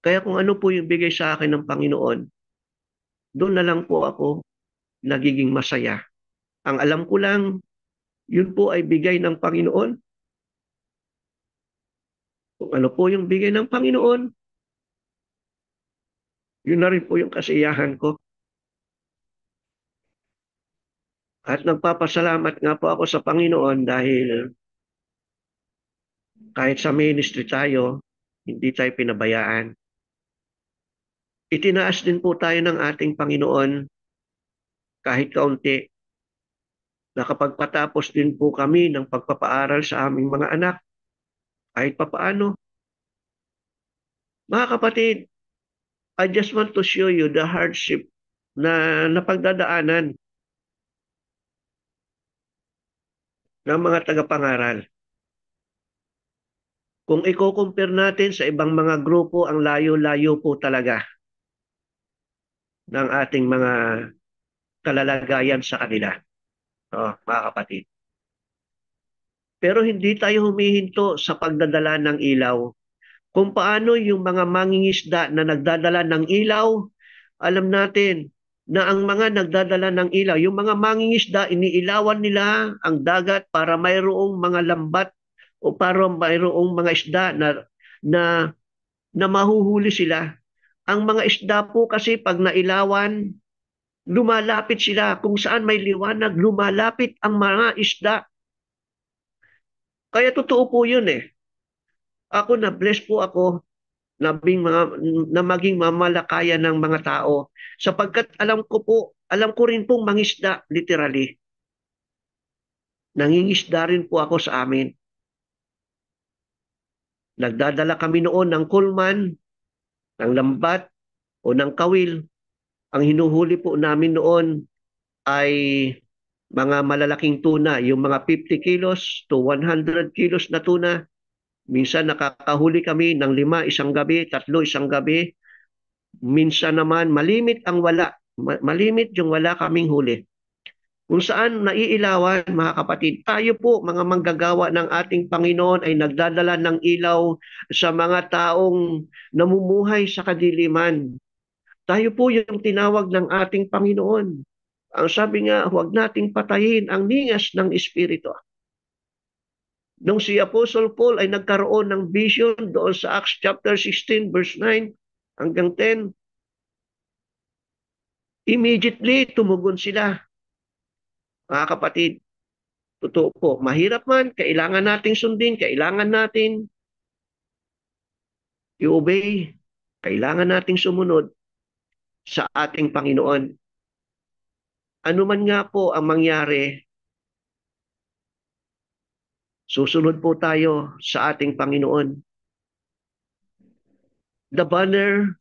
Kaya kung ano po yung bigay sa akin ng Panginoon, doon na lang po ako nagiging masaya. Ang alam ko lang, yun po ay bigay ng Panginoon. Kung ano po yung bigay ng Panginoon, yun na rin po yung kasiyahan ko. At nagpapasalamat nga po ako sa Panginoon dahil kahit sa ministry tayo, hindi tayo pinabayaan. Itinaas din po tayo ng ating Panginoon kahit kaunti. Nakapagpatapos din po kami ng pagpapaaral sa aming mga anak kahit papaano. Mga kapatid, I just want to show you the hardship na napagdadaanan ng mga tagapangaral. Kung i-compare natin sa ibang mga grupo, ang layo-layo po talaga ng ating mga kalalagayan sa kanila. Mga kapatid. Pero hindi tayo humihinto sa pagdadala ng ilaw. Kung paano yung mga mangingisda na nagdadala ng ilaw, alam natin na ang mga nagdadala ng ilaw, yung mga mangingisda, iniilawan nila ang dagat para mayroong mga lambat o para mayroong mga isda na mahuhuli sila. Ang mga isda po kasi pag nailawan, lumalapit sila. Kung saan may liwanag, lumalapit ang mga isda. Kaya totoo po yun eh. Ako na-bless po ako na maging mamalakaya ng mga tao. Sapagkat alam ko rin pong mangisda, literally. Nangingisda rin po ako sa amin. Nagdadala kami noon ng kulman, ng lambat, o ng kawil. Ang hinuhuli po namin noon ay mga malalaking tuna, yung mga 50 kilos to 100 kilos na tuna. Minsan nakakahuli kami ng 5 isang gabi, 3 isang gabi. Minsan naman malimit ang wala. Malimit yung wala kaming huli. Kung saan naiilawan, mga kapatid, tayo po, mga manggagawa ng ating Panginoon ay nagdadala ng ilaw sa mga taong namumuhay sa kadiliman. Tayo po yung tinawag ng ating Panginoon. Ang sabi nga, huwag nating patayin ang ningas ng Espiritu. Nung si Apostle Paul ay nagkaroon ng vision doon sa Acts chapter 16 verse 9 hanggang 10, immediately tumugon sila. Mga kapatid, totoo po, mahirap man, kailangan nating sundin, kailangan natin i-obey, kailangan nating sumunod sa ating Panginoon. Ano man nga po ang mangyari, susunod po tayo sa ating Panginoon. The banner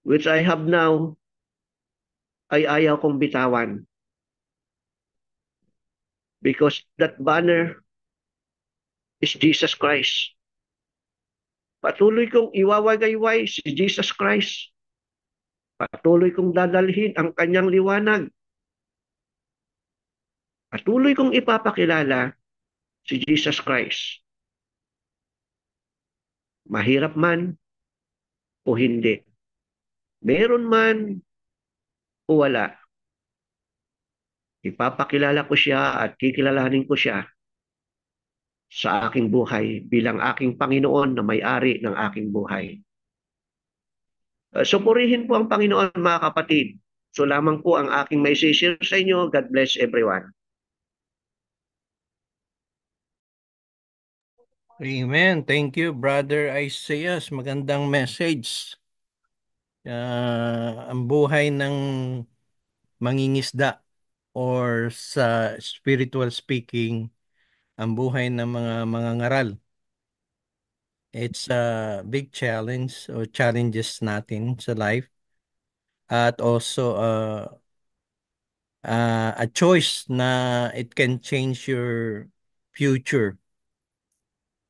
which I have now ay ayaw kong bitawan. Because that banner is Jesus Christ. Patuloy kong iwawagayway si Jesus Christ. Patuloy kong dadalhin ang kanyang liwanag. Patuloy kong ipapakilala si Jesus Christ. Mahirap man o hindi. Meron man o wala. Ipapakilala ko siya at kikilalanin ko siya sa aking buhay bilang aking Panginoon na may-ari ng aking buhay. So purihin po ang Panginoon mga kapatid. So lamang po ang aking may share sa inyo. God bless everyone. Amen. Thank you, Brother Isaiah. Magandang message. Ang buhay ng mangingisda or sa spiritual speaking, ang buhay ng mga mangangaral. It's a big challenge o challenges natin sa life at also a choice na it can change your future.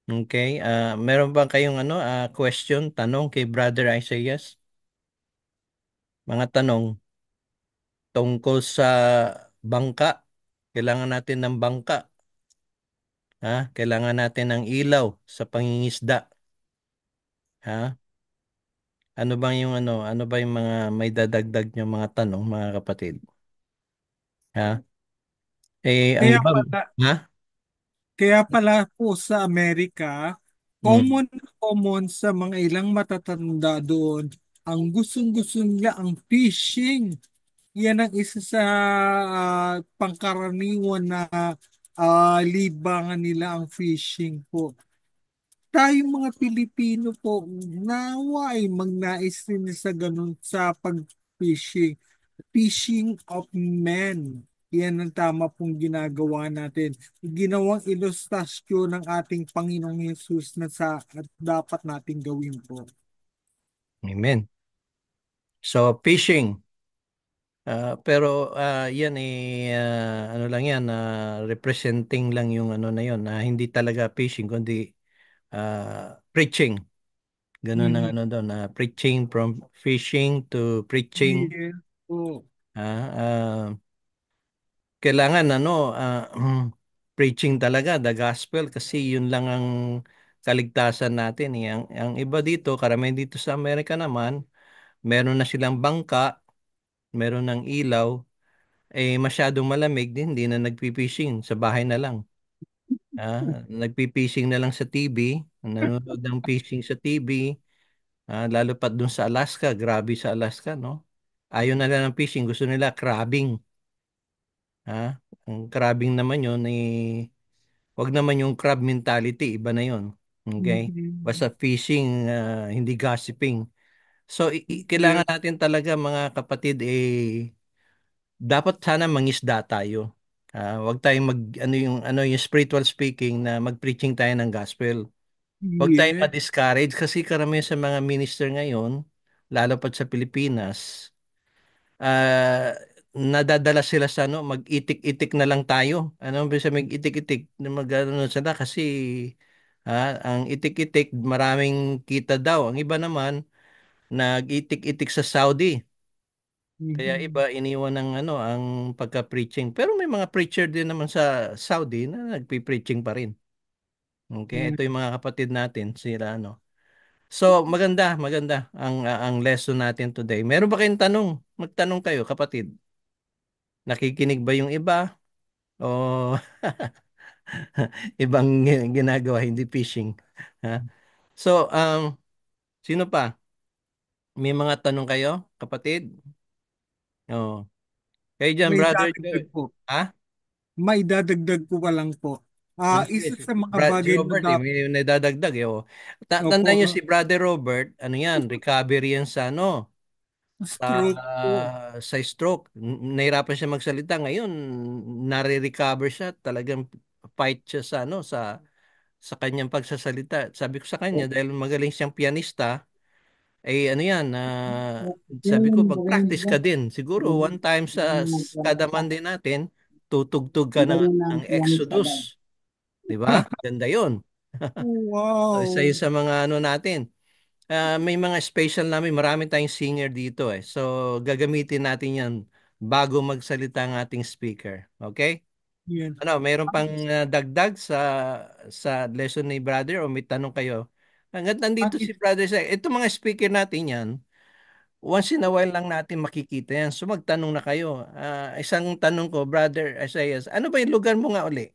Okay? Meron ba kayong question, tanong kay Brother Isaiah? Mga tanong tungkol sa bangka. Kailangan natin ng bangka. Ha? Kailangan natin ng ilaw sa pangingisda. Ha? Ano ba yung mga may dadagdag nyo mga tanong, mga kapatid? Ha? Ang Kaya iba, pala, ha? kaya pala po sa Amerika, Mm. common sa mga ilang matatanda doon, ang gustong-gusto nila ang fishing. Yan ang isa sa pangkaraniwan na libangan nila ang fishing po. Tayong mga Pilipino po, nawa ay magnais din sa ganun sa pag-fishing. Fishing of men. Yan ang tama pong ginagawa natin. Ginawang ilustrasyon ng ating Panginoong Yesus na sa at dapat nating gawin po. Amen. So, fishing. Pero yan ano lang yan, representing lang yung ano na yun, hindi talaga fishing, kundi preaching. Ganun ang Mhm. ano doon, preaching from fishing to preaching. Yes po. Ah, kailangan preaching talaga, the gospel, kasi yun lang ang kaligtasan natin. Ang iba dito, karamihan dito sa Amerika naman, meron na silang bangka, meron ng ilaw, masyadong malamig din, hindi na nagpipishing, sa bahay na lang. Nagpipishing na lang sa TV, nanonood ng fishing sa TV, lalo pa dun sa Alaska, grabe sa Alaska, no? Ayaw na lang ng fishing, gusto nila crabbing. Ang crabbing naman yun, wag naman yung crab mentality, iba na yun. Okay? Mhm. Basta fishing, hindi gossiping. So, Yes. kailangan natin talaga mga kapatid, dapat sana mangisda tayo. Wag tayong yung spiritual speaking na mag-preaching tayo ng gospel. Wag tayong Yes. ma-discourage kasi karamihan sa mga minister ngayon, lalo pa sa Pilipinas, nadadala sila sa mag-itik-itik na lang tayo. Ano ba sa mag-itik-itik na mag-ano sila kasi ang itik-itik maraming kita daw. Ang iba naman nag-itik-itik sa Saudi. Kaya iba Mhm. iniwan ng ang pagka-preaching. Pero may mga preacher din naman sa Saudi na nagpi-preaching pa rin. Okay, ito yung mga kapatid natin, sila ano. So, maganda, maganda ang lesson natin today. Meron ba kayong tanong? Magtanong kayo, kapatid. Nakikinig ba yung iba? O ibang ginagawa, hindi fishing? Ha? So, sino pa? May mga tanong kayo, kapatid? Oh. Kayo dyan, May brother Joy. dadagdag po. Ha? May dadagdag po pa lang po. Sige, Isa sa mga Si bagay na Robert, may nadadagdag. Oh. opo, Tandaan niyo si Brother Robert, ano yan, recovery yan sa sa, stroke po. sa stroke. Nahirapan siya magsalita. Ngayon, nare-recover siya. Talagang fight siya sa kanyang pagsasalita. Sabi ko sa kanya, dahil magaling siyang pianista, ano yan, sabi ko, mag-practice ka din. Siguro, one time kada Monday natin, tutugtog ka ng Exodus. Di ba? Ganda yun. So, isa Wow. yun sa mga ano natin. May mga special namin, marami tayong singer dito So, gagamitin natin yan bago magsalita ang ating speaker. Okay? Yan. Ano, mayroon pang dagdag sa lesson ni brother o may tanong kayo? Hanggat nandito si brother sa ito mga speaker natin yan, once in a while lang natin makikita yan. So magtanong na kayo. Isang tanong ko, brother Isaiah, ano ba yung lugar mo nga uli?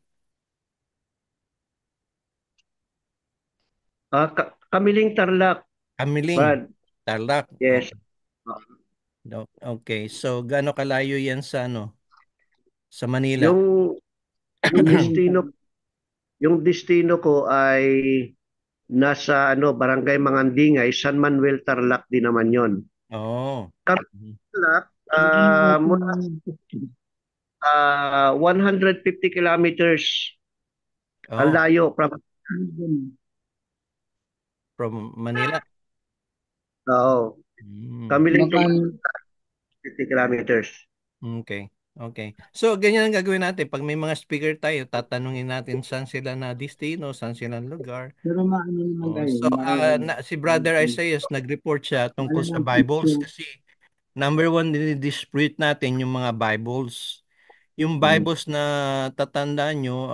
Kamiling Tarlac, Kamiling, Brad. Tarlac. Yes. Okay. So gaano kalayo yan sa ano? Sa Manila? Yung yung destino yung destino ko ay nasa Barangay Mangandingay, San Manuel Tarlac din naman 'yon. Oo. Tarlac, mula 150 kilometers ang Oh, layo from Manila. Oo. Mm. Kamiling 50 kilometers. Okay. Okay. So, ganyan ang gagawin natin. Pag may mga speaker tayo, tatanungin natin saan sila na destino, saan sila lugar. Pero maano naman tayo, So, si Brother Isaiah, nag-report siya tungkol sa malamang Bibles picture. kasi number one, dispute natin yung mga Bibles. Yung Bibles na tatandaan nyo,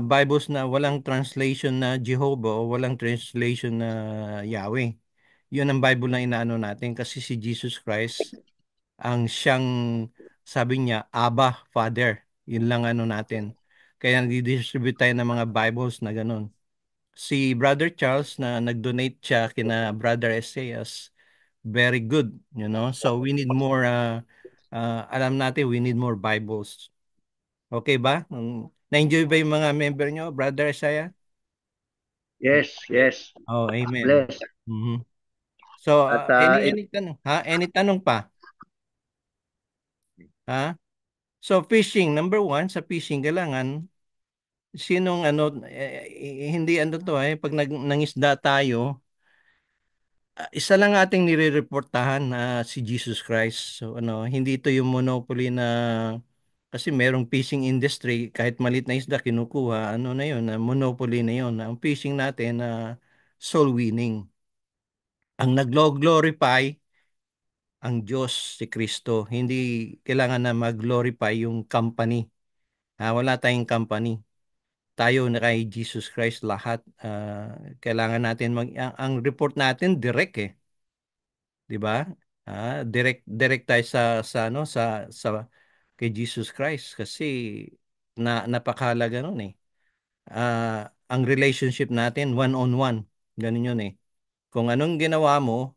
Bibles na walang translation na Jehovah o walang translation na Yahweh. Yun ang Bible na inaano natin kasi si Jesus Christ ang siyang sabi niya, Abba, Father. Yun lang ano natin. Kaya nag-distribute tayo ng mga Bibles na ganun. Si Brother Charles na nag-donate siya kina Brother Esaias, very good, you know. So we need more, alam natin, we need more Bibles. Okay ba? Na-enjoy ba yung mga member nyo, Brother Isaiah? Yes, yes. Oh, amen. Bless. Mhm. So, At any tanong? Ha? Any tanong pa? Ha? So, fishing, number one, sa fishing, kailangan, sinong hindi ano to pag nangisda tayo, isa lang ating nire-reportahan na si Jesus Christ. So, hindi ito yung monopoly na, kasi merong fishing industry, kahit malit na isda kinukuha, ano na yun, monopoly na yun. Ang fishing natin na soul winning. Ang naglo-glorify ang Diyos, si Kristo. Hindi kailangan na mag-glorify yung company. Wala tayong company. Tayo na kay Jesus Christ lahat. Kailangan natin ang report natin direct 'di ba? Direct tayo sa kay Jesus Christ kasi napakahalaga noon ang relationship natin one on one. Ganun yun Kung anong ginawa mo,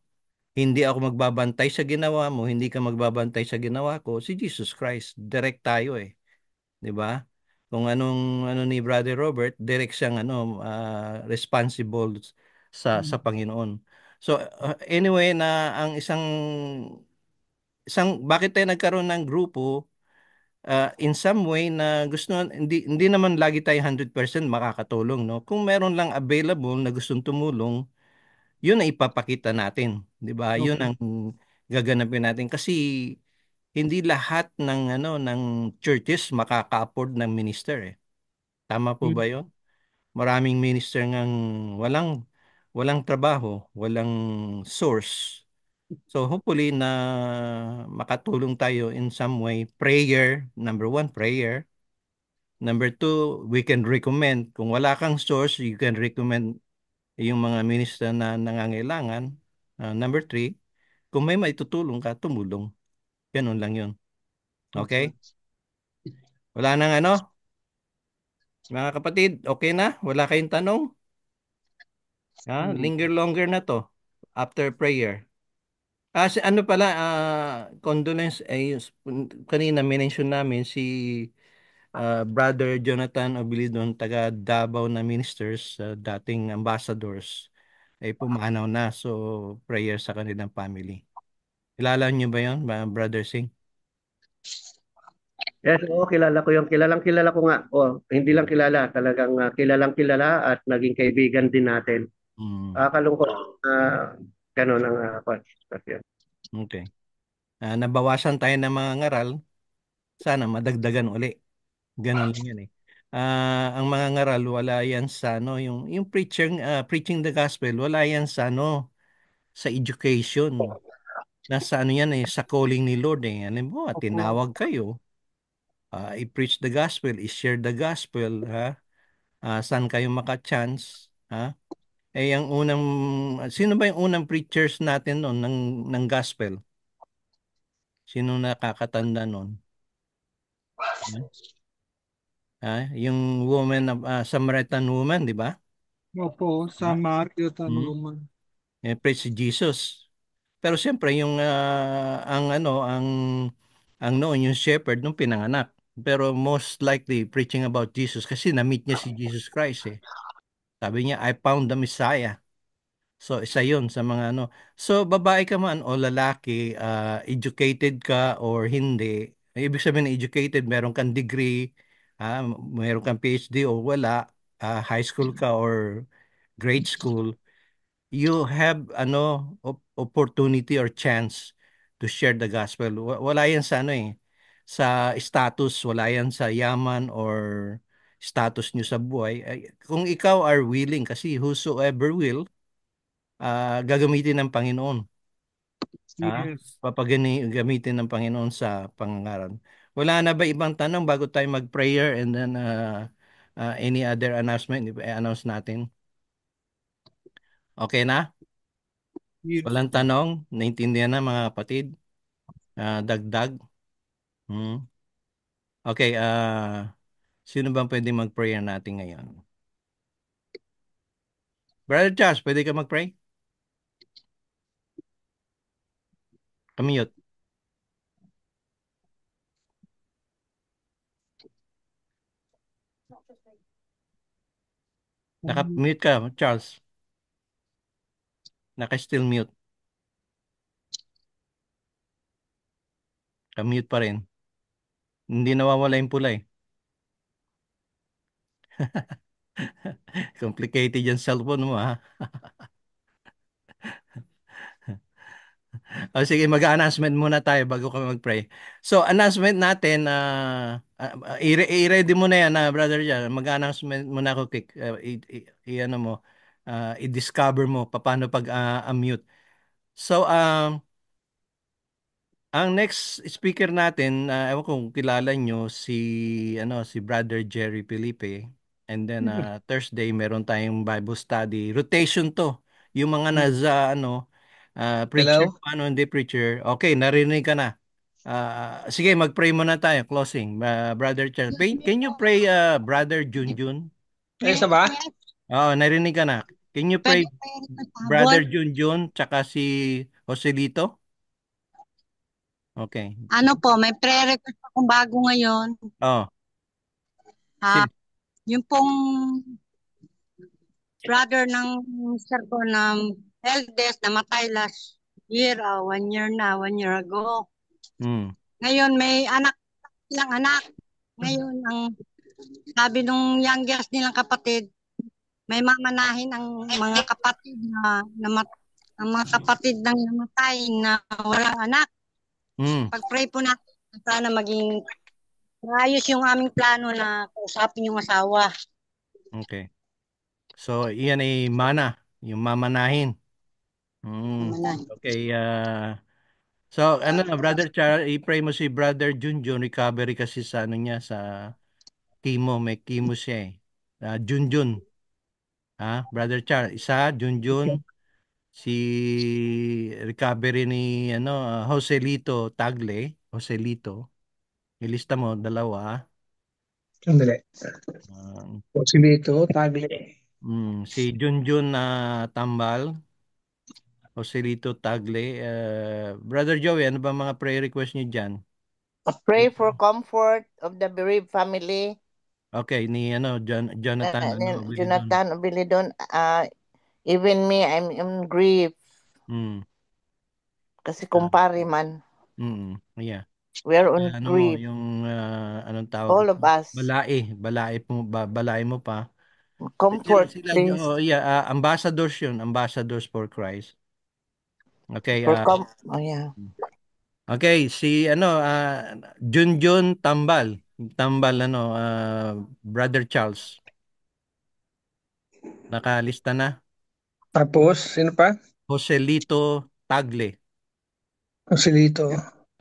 hindi ako magbabantay sa ginawa mo, hindi ka magbabantay sa ginawa ko, si Jesus Christ. Direct tayo 'di ba? Kung anong ano ni Brother Robert, direct siyang responsible sa Panginoon. So anyway na ang isang bakit tayo nagkaroon ng grupo in some way na gusto hindi naman lagi tayo 100% makakatulong no. Kung meron lang available na gustong tumulong, yun ang ipapakita natin, 'di ba? Yun Okay. ang gaganapin natin kasi hindi lahat ng churches makaka-afford ng minister Tama po ba Yun. 'yon? Maraming minister ngang walang walang trabaho, walang source. So hopefully na makatulong tayo in some way. Prayer, number one, prayer. Number two, we can recommend. Kung wala kang source, you can recommend yung mga minister na nangangailangan. Number three, kung may maitutulong ka, tumulong. Ganun lang yun. Okay? Wala nang mga kapatid, okay na? Wala kayong tanong? Linger longer na to after prayer. Ano pala, condolence, kanina minention namin si Brother Jonathan Obilidon, taga Davao na ministers, dating ambassadors, ay pumanaw na. So, prayer sa kanilang family. Kilala niyo ba yon, Brother Singh? yes, oo, kilala ko yung kilala ko nga. Hindi lang kilala, talagang kilalang kilala at naging kaibigan din natin. Mm, Kalungkot ganun ang sitwasyon. okay. Nabawasan tayo ng mga ngaral, sana madagdagan uli. Ganun lang yan ang mga ngaral, wala yan sa yung preaching the gospel, wala yan sa education. Nasa yan sa calling ni Lord Alam mo, Opo. tinawag kayo. i-preach the gospel, i-share the gospel, ha? Saan kayo maka-chance, ha? Eh, sino ba yung unang preachers natin noon ng gospel? Sino nakakatanda noon? Ha? Yung Samaritan woman, di ba? Opo, sa Mario Hmm? Tanungan. Preach si Jesus. Pero siyempre ang noon yung shepherd nung pinanganak. Pero most likely preaching about Jesus kasi na-meet niya si Jesus Christ eh. Sabi niya, I found the Messiah. So isa 'yun sa mga ano. So babae ka man o lalaki, educated ka or hindi. Ibig sabihin ng educated, meron kang degree, meron kang PhD o wala, high school ka or grade school, you have opportunity or chance to share the gospel. Wala yan sa sa status, wala yan sa yaman or status nyo sa buhay. Kung ikaw are willing, kasi whosoever will, gagamitin ng Panginoon. Yes. Gamitin ng Panginoon sa pangangaral. Wala na ba ibang tanong bago tayo mag-prayer and then any other announcement i-announce natin? Okay na? Yes. Walang tanong? Naintindihan na mga kapatid? Dagdag? Hmm. Okay, sino bang pwede mag-prayer natin ngayon? Brother Charles, pwede ka mag-pray? Kamiyot. Naka-mute ka, Charles. Naka-still mute. Ka-mute pa rin. Hindi nawawala yung pula eh. Complicated yung cellphone mo ha. O sige, mag-announcement muna tayo bago ka mag-pray. So, announcement natin, i-ready mo na yan, brother Jan. Mag-announcement muna ako, Kik. I-ano mo, i-discover mo paano pag-unmute. So, ang next speaker natin, ewan kung kilala nyo, si Brother Jerry Felipe. And then, Thursday, meron tayong Bible study. Rotation to. Yung mga nasa, preacher, Hello? hindi preacher. Okay, narinig ka na. Sige, mag-pray muna tayo. Closing. Brother Charles. Can you pray, Brother Junjun? Ayos na ba? Oo, narinig ka na. Can you pray, Brother Junjun, tsaka si Joselito? Okay. Ano po, may prayer request akong bago ngayon. Oh, Ah, sige. yung pong brother ng mister ko na eldest, namatay last year, 1 year na, 1 year ago. Hmm. Ngayon, may ilang anak. Ngayon, ang sabi nung youngest nilang kapatid, may mamanahin ang mga kapatid ang mga kapatid ng namatay na walang anak. Hmm. Pag-pray po natin, sana maging maayos yung aming plano na kausapin yung asawa. Okay. So, iyan ay mana, yung mamanahin. Okay, so Brother Charles, i-pray mo si Brother Junjun, recovery kasi sa niya, sa chemo, may chemo siya eh. Junjun, Brother Charles, Junjun, si recovery ni Joselito Tagle, Joselito, ilista mo, dalawa. Sandali. Uh, Posilito, Tagle. si Junjun na Tambal, Joselito Tagle. Brother Joey, ano ba mga prayer request niyo dyan? Pray for comfort of the bereaved family. Okay, ni Jonathan, Bilidon. Jonathan Bilidon. Even me, I'm in grief. Mm. Kasi kumpare man. Yeah. We're on grief. Yung anong tawag? All of us. Balai mo pa. Comfort, Sila, please. ambassadors yun, ambassadors for Christ. Okay, yeah. okay, si Junjun Tambal. Tambal Brother Charles. Nakalista na. Tapos, sino pa? Joselito Tagle. Posilito.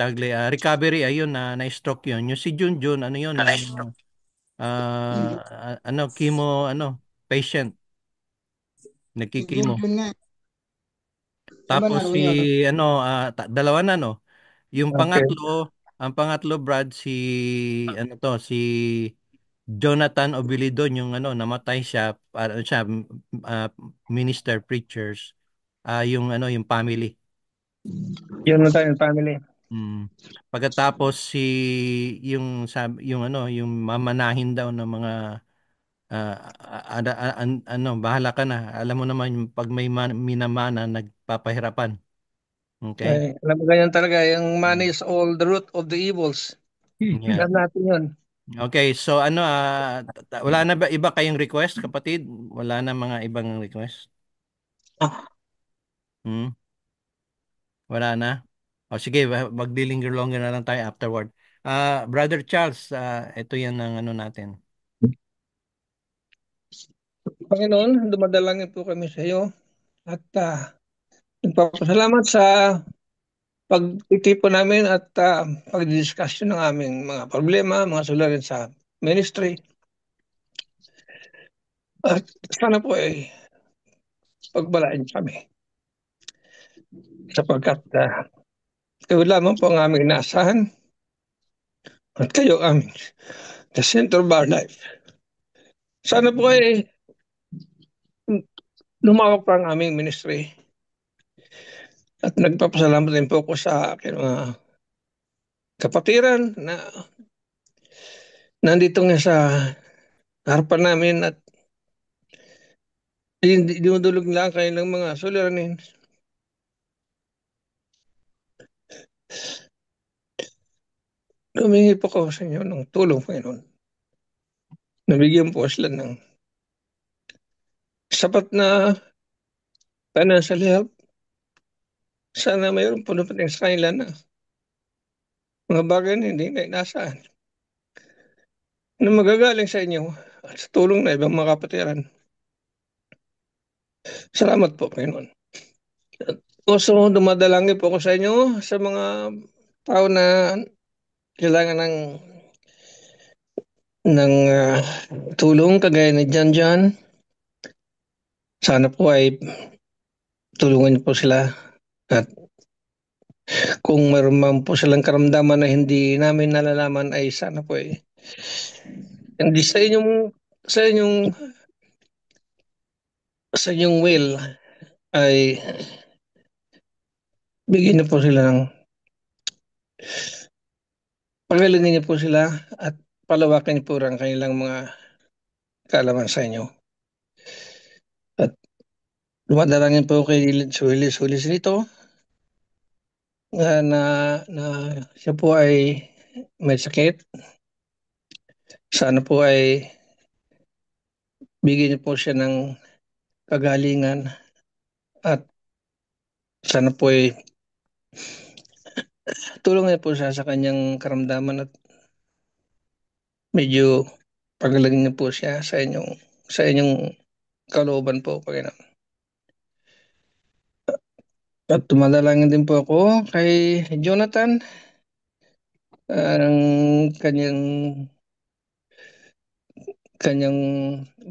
Tagle, recovery, ayun, na-stroke yun. Yung si Junjun, ano yun, chemo, patient, nagkikimo. Yun nga. Iba na Tapos rin si, yun. dalawa na, no? Yung Okay. ang pangatlo, Brad, si Jonathan Obilidon, yung namatay siya, siya, ah, minister, preachers, yung family. Yun na tayo, family. Mm. Pagkatapos yung mamanahin daw ng mga bahala ka na. Alam mo naman yung pag may minamana nagpapahirapan. Okay? Ay, alam mo ganyan talaga, yung money is all the root of the evils. Yeah. Alam natin yun. Okay, so wala na ba iba kayong request, kapatid? Wala na mga ibang request? Hmm? Wala na? O sige, mag-linger longer na lang tayo afterward. Brother Charles, ito yan ang natin. Panginoon, dumadalangin po kami sa iyo at nagpapasalamat sa pagtitipon namin at pagdidiskusyon ng aming mga problema, mga suliranin sa ministry. At sana po ay pagbalain kami sapagkat kayo lamang po ang aming inaasahan at kayo ang aming the center of our life. Sana po ay lumawak pa ang aming ministry at nagpapasalamat din po ako sa aking mga kapatiran na nandito nga sa harapan namin at dinudulog lang kayo ng mga suliranin. Humingi po ako sa inyo ng tulong, Panginoon. Nabigyan po sila ng sapat na financial help. Sana mayroon po napating sa kanila na mga bagay na hindi na inaasahan na magagaling sa inyo at sa tulong na ibang mga kapatiran. Salamat po, Panginoon. Also, dumadalangin po ako sa inyo sa mga tao na kailangan ng tulong kagaya ni John John. Sana po ay tulungan niyo po sila at kung meron man po silang karamdaman na hindi namin nalalaman ay sana po ay hindi sa inyong will ay bigyan niyo po sila ng pagalingin niyo po sila at palawakin niyo po ang kanilang mga kaalaman sa inyo. At dumadalangin po kay Sulis nito na siya po ay may sakit. Sana po ay bigyan niyo po siya ng kagalingan at sana po ay tulungan niyo po siya sa kanyang karamdaman at medyo pagalingin niyo po siya sa inyong kalooban po, Panginoon. At tumadalangin din po ako kay Jonathan, ang kanyang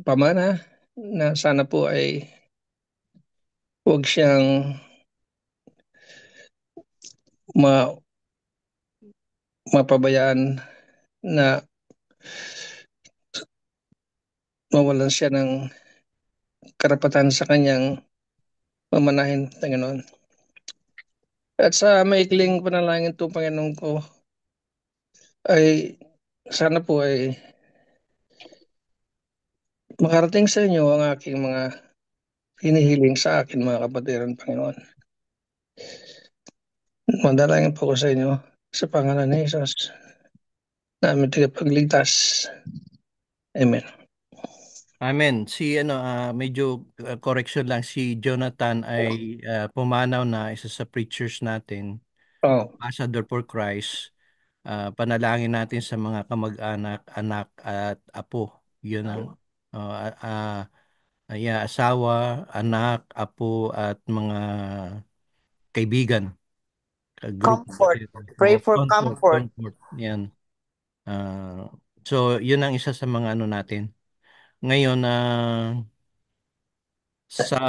pamana na sana po ay huwag siyang ma mapabayaan na mawalan siya ng karapatan sa kanyang mamanahin, Panginoon. At sa maikling panalangin to, Panginoon ko, ay sana po ay makarating sa inyo ang aking mga hinihiling sa akin mga kapatiran, Panginoon. Madalangin po ko sa inyo sa pangalan ni Jesus, namin tagapagligtas. Amen. Amen. Medyo correction lang, si Jonathan ay pumanaw na, isa sa preachers natin, Oh, Ambassador for Christ. Panalangin natin sa mga kamag-anak, anak at apo. Yun ang asawa, anak, apo at mga kaibigan. Ka-group. Comfort. Pray for comfort. Comfort. Yan. So, yun ang isa sa mga ano natin. Ngayon, sa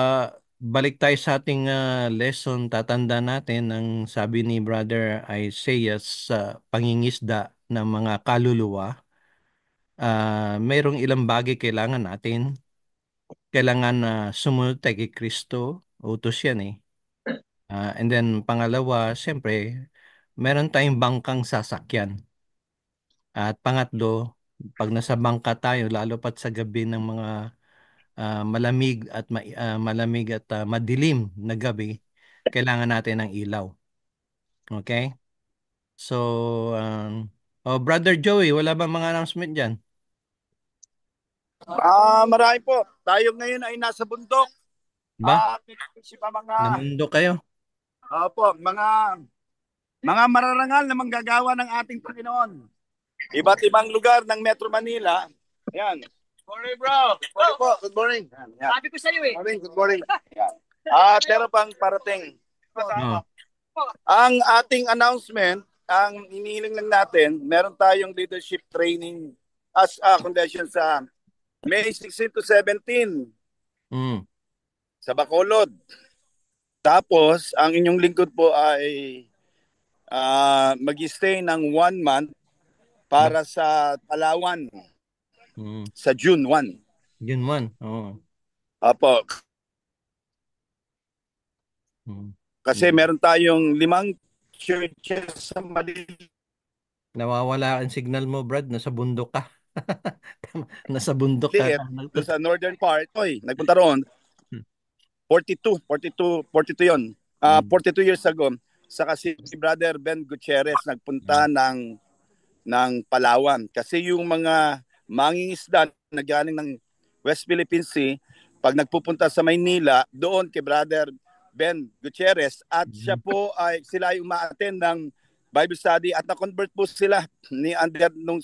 balik tayo sa ating lesson, tatanda natin ang sabi ni Brother Isaiah sa pangingisda ng mga kaluluwa. Mayroong ilang bagay kailangan natin. Kailangan na sumunod tayo kay Kristo. Utos yan eh. And then, pangalawa, siyempre, meron tayong bangkang sasakyan. At pangatlo, pag nasa bangka tayo, lalo pat sa gabi ng mga malamig at madilim na gabi, kailangan natin ng ilaw. Okay? So, Brother Joey, wala bang mga announcement dyan? Marami po. Tayo ngayon ay nasa bundok. Ba? Mga Namundo kayo? Opo, mga mararangal na manggagawa ng ating Panginoon. Iba't ibang lugar ng Metro Manila. Ayan. Good morning, bro. Good morning. Yan. Sabi ko sa iyo eh. Good morning. Yan. Pero pang parating. Oh. Ang ating announcement, ang inihiling lang natin, meron tayong leadership training as a condition sa May 16 to 17 sa Bacolod. Tapos, ang inyong lingkod po ay mag-stay ng 1 month para sa Palawan sa June 1. June 1, oo. Apo. Kasi meron tayong 5 churches sa Manila. Nawawala ang signal mo, Brad. Nasa bundok ka. Nasa bundok ka. Sa northern part, nagpunta roon. 42 yun. 42 years ago, saka si Brother Ben Gutierrez nagpunta ng Palawan. Kasi yung mga mangingisda na galing ng West Philippine Sea, pag nagpupunta sa Maynila, doon kay Brother Ben Gutierrez, at siya po sila ay uma-attend ng Bible study at na-convert po sila ni Ander nung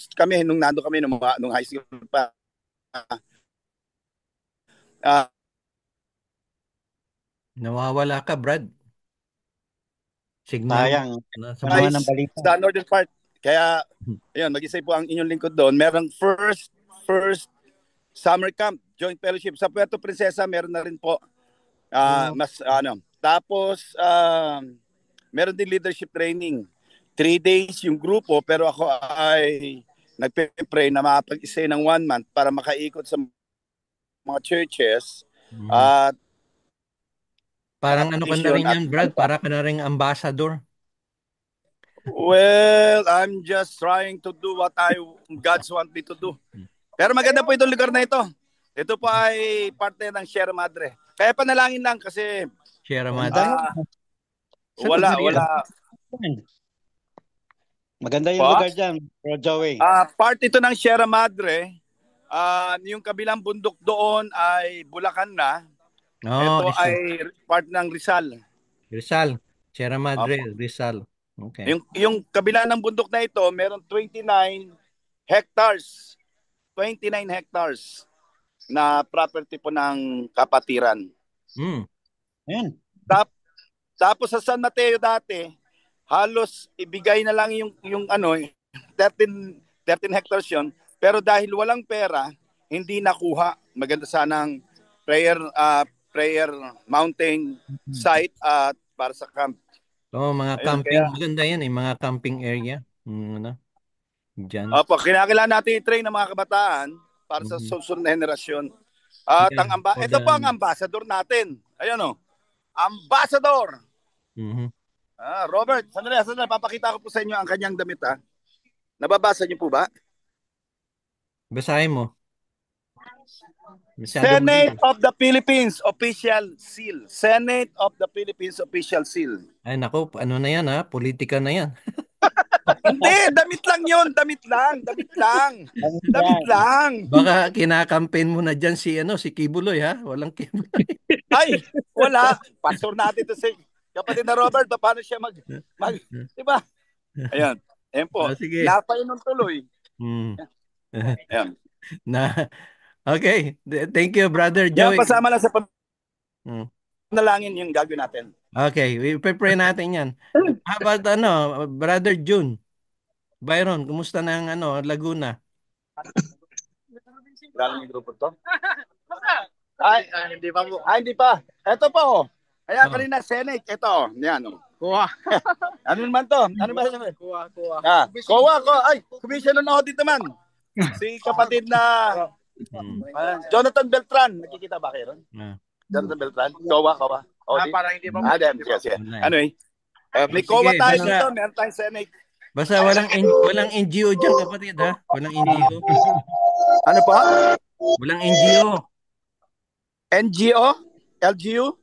nando kami nung high school pa. Nawawala ka, Brad. Signal. Sayang. Sa northern part. Kaya, ayun, mag-isay po ang inyong lingkod doon. Merong first summer camp, joint fellowship. Sa Puerto Princesa, meron na rin po. Tapos, meron din leadership training. 3 days yung grupo, pero ako ay nagpe-pray na makapag-isay ng 1 month para makaikot sa mga churches. At parang ano ka na rin yan, Brad? Para ka na rin ambassador. Well, I'm just trying to do what God's want me to do. Pero maganda po itong lugar na ito. Ito po ay parte ng Sierra Madre. Kaya panalangin lang kasi Sierra Madre? Wala. Maganda yung lugar dyan, Bro Joey. Part ito ng Sierra Madre. Yung kabilang bundok doon ay Bulacan na. Ito Rizal. ay part ng Rizal. Rizal. Sierra Madre, Rizal. Okay. Yung kabila ng bundok na ito, meron 29 hectares. 29 hectares na property po ng kapatiran. Ayan. Tapos sa San Mateo dati, halos ibigay na lang yung 13 hectares yon, pero dahil walang pera, hindi nakuha. Maganda sanang prayer mountain site at para sa camp. Mga camping, maganda yan mga camping area. Diyan. Opo, kinakailangan natin i-train ng mga kabataan para sa susunod na henerasyon. At ito po ang ambassador natin. Ayan ambassador. Robert, sandali, papakita ko po sa inyo ang kanyang damit. Nababasa niyo po ba? Basahin mo. Senate of the Philippines Official Seal. Senate of the Philippines Official Seal. Ay nako, ano na yan politika na yan. Hindi, damit lang yun. Damit lang. Baka kinakampaign mo na dyan si Kibuloy Walang Kibuloy. Ay, wala. Pastor natin to si kapatid na Robert. Paano siya diba? Ayan. Ayan po. Sige. Napainom tuloy. Ayan. Okay. Thank you, Brother Joey. Yan, pasama lang sa Nalangin yung gagawin natin. Okay, i-pray natin yan. How about Brother June? Byron, kumusta na ang Laguna? Galing yung grupo to? Hindi pa po. Hindi pa. Ito pa oh. Kaya kanina Senate, ito oh. Yan oh. Kuha. Ano naman to? Ano ba sabi? Kuha. Kuha. Ay, commissioner na audit naman. Si kapatid na Jonathan Beltran. Nakikita ba kayo ron? Jonathan Beltran. Kuha. Parang hindi pa. Yes. Ano eh? May kuha tayo dito. Meron tayong Senate. Basta walang NGO dyan, kapatid, ha? Walang NGO. Ano pa? Walang NGO. NGO? LGU?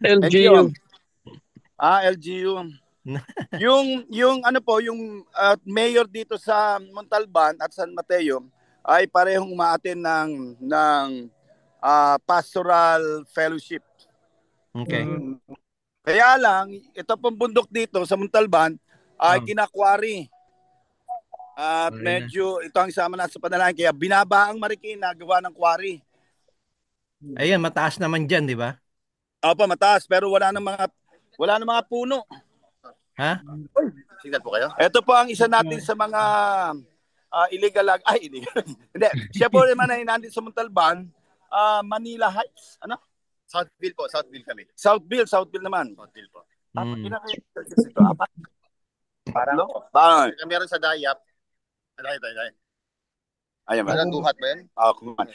LGU. LGU. yung ano po, yung mayor dito sa Montalban at San Mateo ay parehong umaattend ng pastoral fellowship. Okay. Kaya lang, ito pong bundok dito sa Montalban ay kinakwari. At medyo ito ang isama na sa panalangin. Kaya binaba ang Marikina, gawa ng kwari. Ayan, mataas naman dyan, di ba? Opo, mataas. Pero wala ng mga puno. Ha? Signal po kayo? Ito po ang isa natin sa mga illegal. Illegal. Hindi. Siya po naman ay nandito sa Montalban. Manila Heights. Ano? Southville po. Southville kami. Southville naman. Southville po. Parang meron sa Dayap. Dayap. Ayan ba? Duhat ba yan?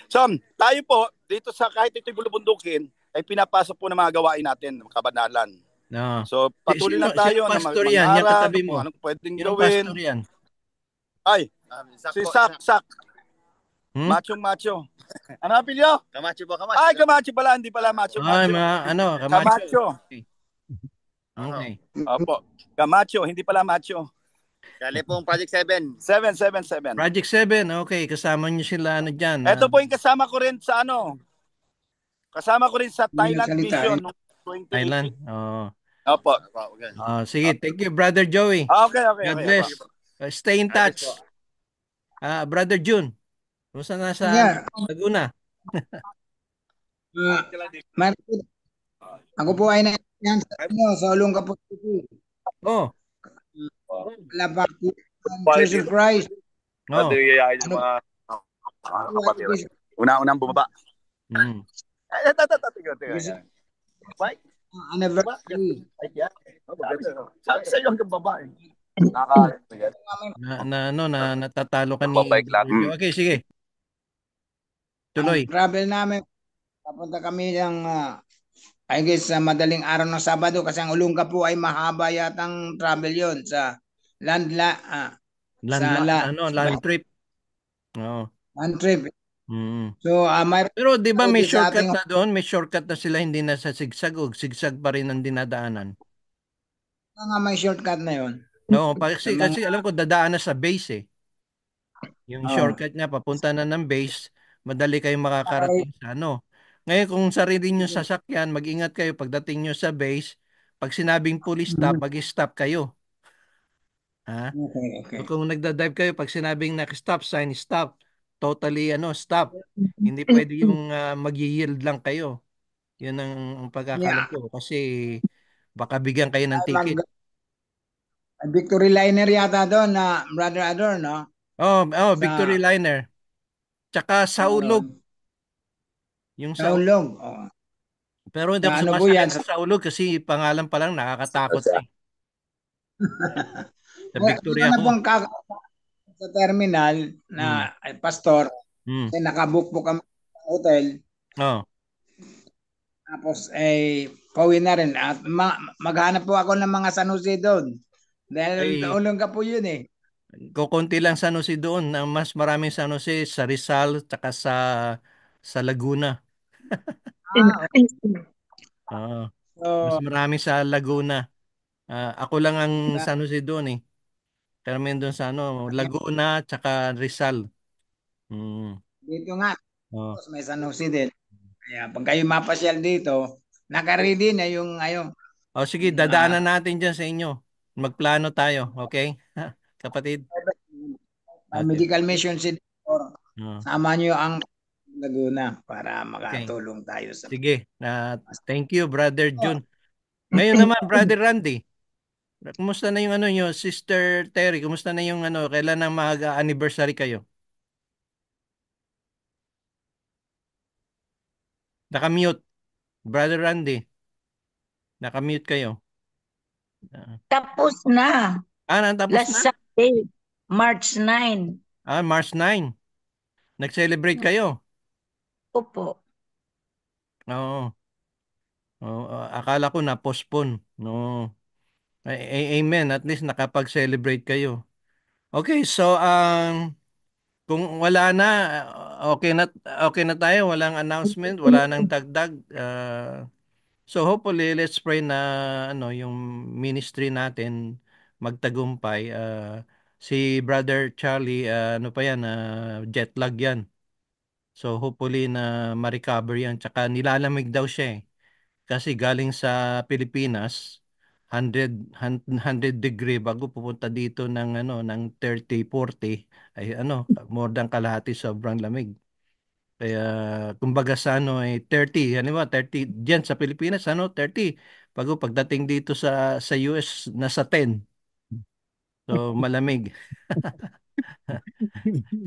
So, tayo po, dito sa kahit ito'y bulubundukin, ay pinapasok po ng mga gawain natin, kabanalan. No. So, patuloy lang tayo na pastor yan? Yan katabi mo. Anong pwedeng Sino gawin. pastor yan? Ay, si Sak. Macho. Ano apelyo? Camacho po, Camacho. Ay, Camacho pala, hindi pala Macho. Ay, Camacho. Camacho. Okay. Opo. Camacho, hindi pala Macho. Kali pong Project 7. 7. Project 7, okay. Kasama niyo sila dyan. Ito po yung kasama ko rin sa Kasama ko rin sa Thailand Mission. Thailand? Oo. Opo. Sige, thank you, Brother Joey. Okay. God bless. Stay in touch. Brother June, kumusta na sa Laguna? Ako po ay nandiyan sa Olongapo City. Oh. Labaki ng Jesus Christ. Oh. Una-unang bumaba. Anniversary. Sabi sa iyo hanggang baba. Natatalo ka ni. Okay, sige. Tuloy. Travel namin. Papunta kami ng I guess sa madaling araw ng Sabado kasi ang Olongapo ay mahaba yatang travel yon sa land trip. Oh. Land trip. So, pero di ba may shortcut na doon? May shortcut na sila, hindi na sa sigsag o sigsag pa rin ang dinadaanan. May shortcut na yon. No, kasi alam ko dadaan na sa base eh. Yung shortcut niya papunta na ng base, madali kayong makakarating sa Ngayon kung sarili niyo sasakyan, mag-ingat kayo pagdating niyo sa base. Pag sinabing police stop, mag-stop kayo. Ha? Okay. So, kung nagda-drive kayo, pag sinabing stop sign, stop. Totally stop. Hindi pwede yung mag-yield lang kayo. Yun ang pagkakalam ko. Kasi baka bigyan kayo ng ticket. Victory Liner yata doon na Brother Ador, no? Victory Liner. Tsaka Saulog. Yung Saulog. Pero hindi ako sumasakay sa Saulog kasi pangalan pa lang nakakatakot eh. Sa Victoria ako. Sa terminal na pastor, kasi nakabook po kami sa hotel. Tapos pauwi na rin. At maghanap po ako ng mga San Jose doon. Dahil Olongapo yun eh. Kukunti lang San Jose doon. Mas maraming San Jose sa Rizal tsaka sa Laguna. Mas marami sa Laguna. Ako lang ang San Jose doon eh. Kami doon sa Laguna tsaka Rizal. Dito nga. May San Jose din. Kaya pag kayo mapasyal dito, naka-ready na yung sige, dadaanan natin dyan sa inyo. Magplano tayo, okay? Kapatid? Medical mission si Dr. Sama nyo ang Laguna para Okay. makatulong tayo sa Sige. Thank you, Brother June. Ngayon naman, Brother Randy. Kumusta na yung ano nyo? Sister Terry, kumusta na yung ano? Kailan ang mag-anniversary kayo? Nakamute. Brother Randy, nakamute kayo. Tapos na. Natapos Last na? Sunday, March 9. March 9. Nag-celebrate kayo? Opo. Oo. Akala ko na-postpone. No. Amen. At least nakapag-celebrate kayo. Okay, so kung wala na, okay na tayo, walang announcement, wala nang dagdag. So hopefully let's pray na yung ministry natin magtagumpay. Si Brother Charlie, ano pa yan, jet lag yan. So hopefully na ma-recover yan. Tsaka nilalamig daw siya eh. Kasi galing sa Pilipinas, 100 degree bago pupunta dito ng 30, 40 ay more than kalahati sobrang lamig. Kaya kumbaga sa ay 30, ano ba 30 diyan sa Pilipinas 30. Pagdating dito sa US nasa 10. So malamig.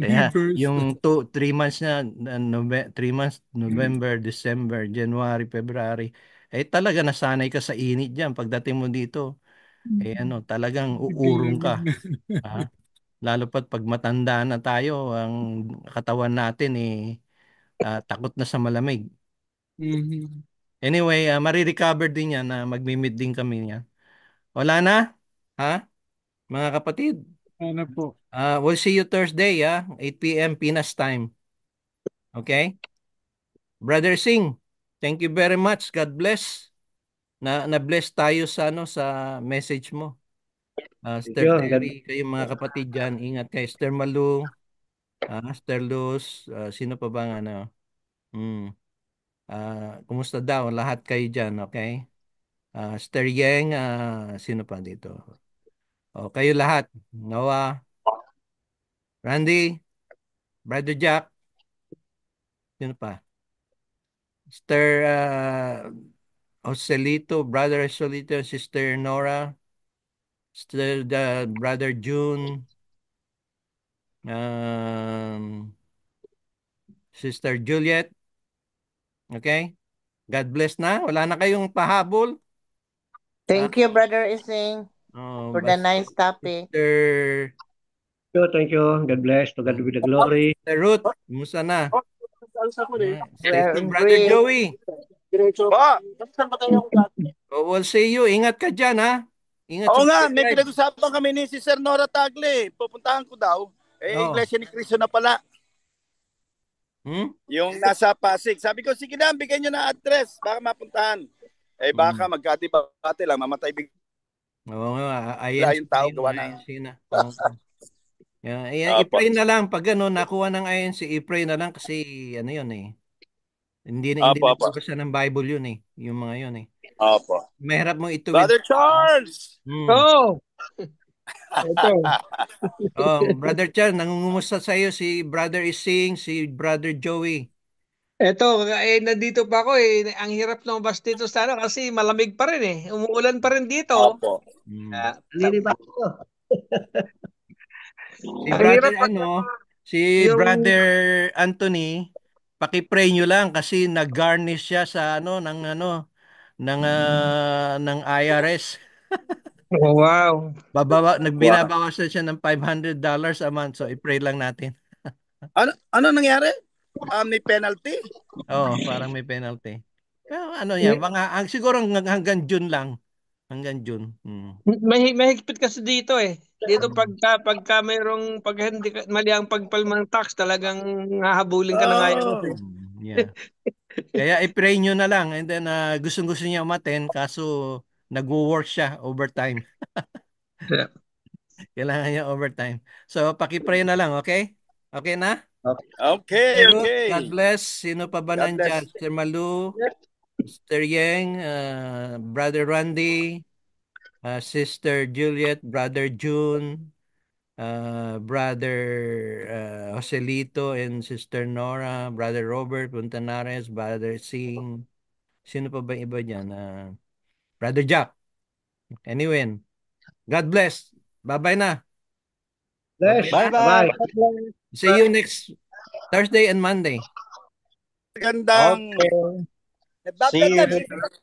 Kaya yung 3 months 3 months, November, December, January, February, talaga nasanay ka sa init diyan. Pagdating mo dito, talagang uurong Naglalamig ka. na. Lalo pat pag matanda na tayo, ang katawan natin takot na sa malamig. Mhm. Anyway, marirecover din yan na magmi-meet din kami niya. Wala na? Ha? Mga kapatid? Ano po? We'll see you Thursday, 8 p.m. Pinas time. Okay? Brother Singh, thank you very much. God bless. Na-bless tayo sa message mo. Thank Sister you. Terry, kayong mga kapatid dyan, ingat kayo. Sister Malu, Sister Luz, sino pa bang Hmm. Kumusta daw lahat kayo dyan, okay? Sister Yeng, sino pa dito? Kayo lahat. Noah, Randy, Brother Jack, sino pa? Sister Joselito, Brother Joselito, Sister Nora, Sister Brother June, Sister Juliet, okay? God bless na. Wala na kayong pahabol. Thank you, Brother Ising, for the nice topic. Sister Thank you. God bless. To God be the glory. Sister Ruth, kumusta na? We're Sister in Brother Greece. Joey. Pa! We'll see you. Ingat ka dyan, ha? Ingat sa Oo nga, may pag-drive. pinag-usapan kami ni Sister Nora Tagle. Pupuntahan ko daw. Iglesia ni Cristo na pala. Yung nasa Pasig. Sabi ko, sige na, bigyan nyo na address. Baka mapuntahan. Baka magkadibate lang. Mamatay bigla Oo nga, INC yung tao. na Gawa yun, na. INC na. I-pray na lang. Pag nakuha ng INC, i-pray na lang kasi yun eh. Hindi nagbabasa ng Bible yun eh. Yung mga yun eh. Opo. Mahirap mong ituwid. Brother Charles! Oh! Ito. Brother Charles, nangungumusta sa iyo si Brother Ising, si Brother Joey. Eto, nandito pa ako eh. Ang hirap lumabas dito sa kasi malamig pa rin eh. Umuulan pa rin dito. Opo. Hindi pa ako. Si Brother Brother Anthony, paki-pray nyo lang kasi nag-garnish siya sa ng IRS. Oh, wow. Nagbinabawasan siya ng $500 a month. So i-pray lang natin. Ano nangyari? May penalty? Oo, parang may penalty. Pero yan, siguro hanggang June lang. Hanggang June. Mahigpit kasi dito eh. Dito pagka pag hindi mali ang pagpalma ng tax, talagang hahabulin ka ng IRS eh. Yeah. Kaya i-pray nyo na lang and then gustong-gusto niya umaten kaso nagwo-work siya overtime. Kailangan niya overtime. So paki-pray na lang, okay? Okay na? Okay. God bless. Sino pa ba nandiyan? Sister Malu, Sister Yeng, Brother Randy, Sister Juliet, Brother June, Brother Joselito and Sister Nora, Brother Robert Puntanares, Brother Singh. Sino pa ba yung iba dyan? Brother Jack. Anyway, God bless. Bye-bye na. Bless. Bye-bye. Bye. See you next Thursday and Monday. Magandang Okay. See you.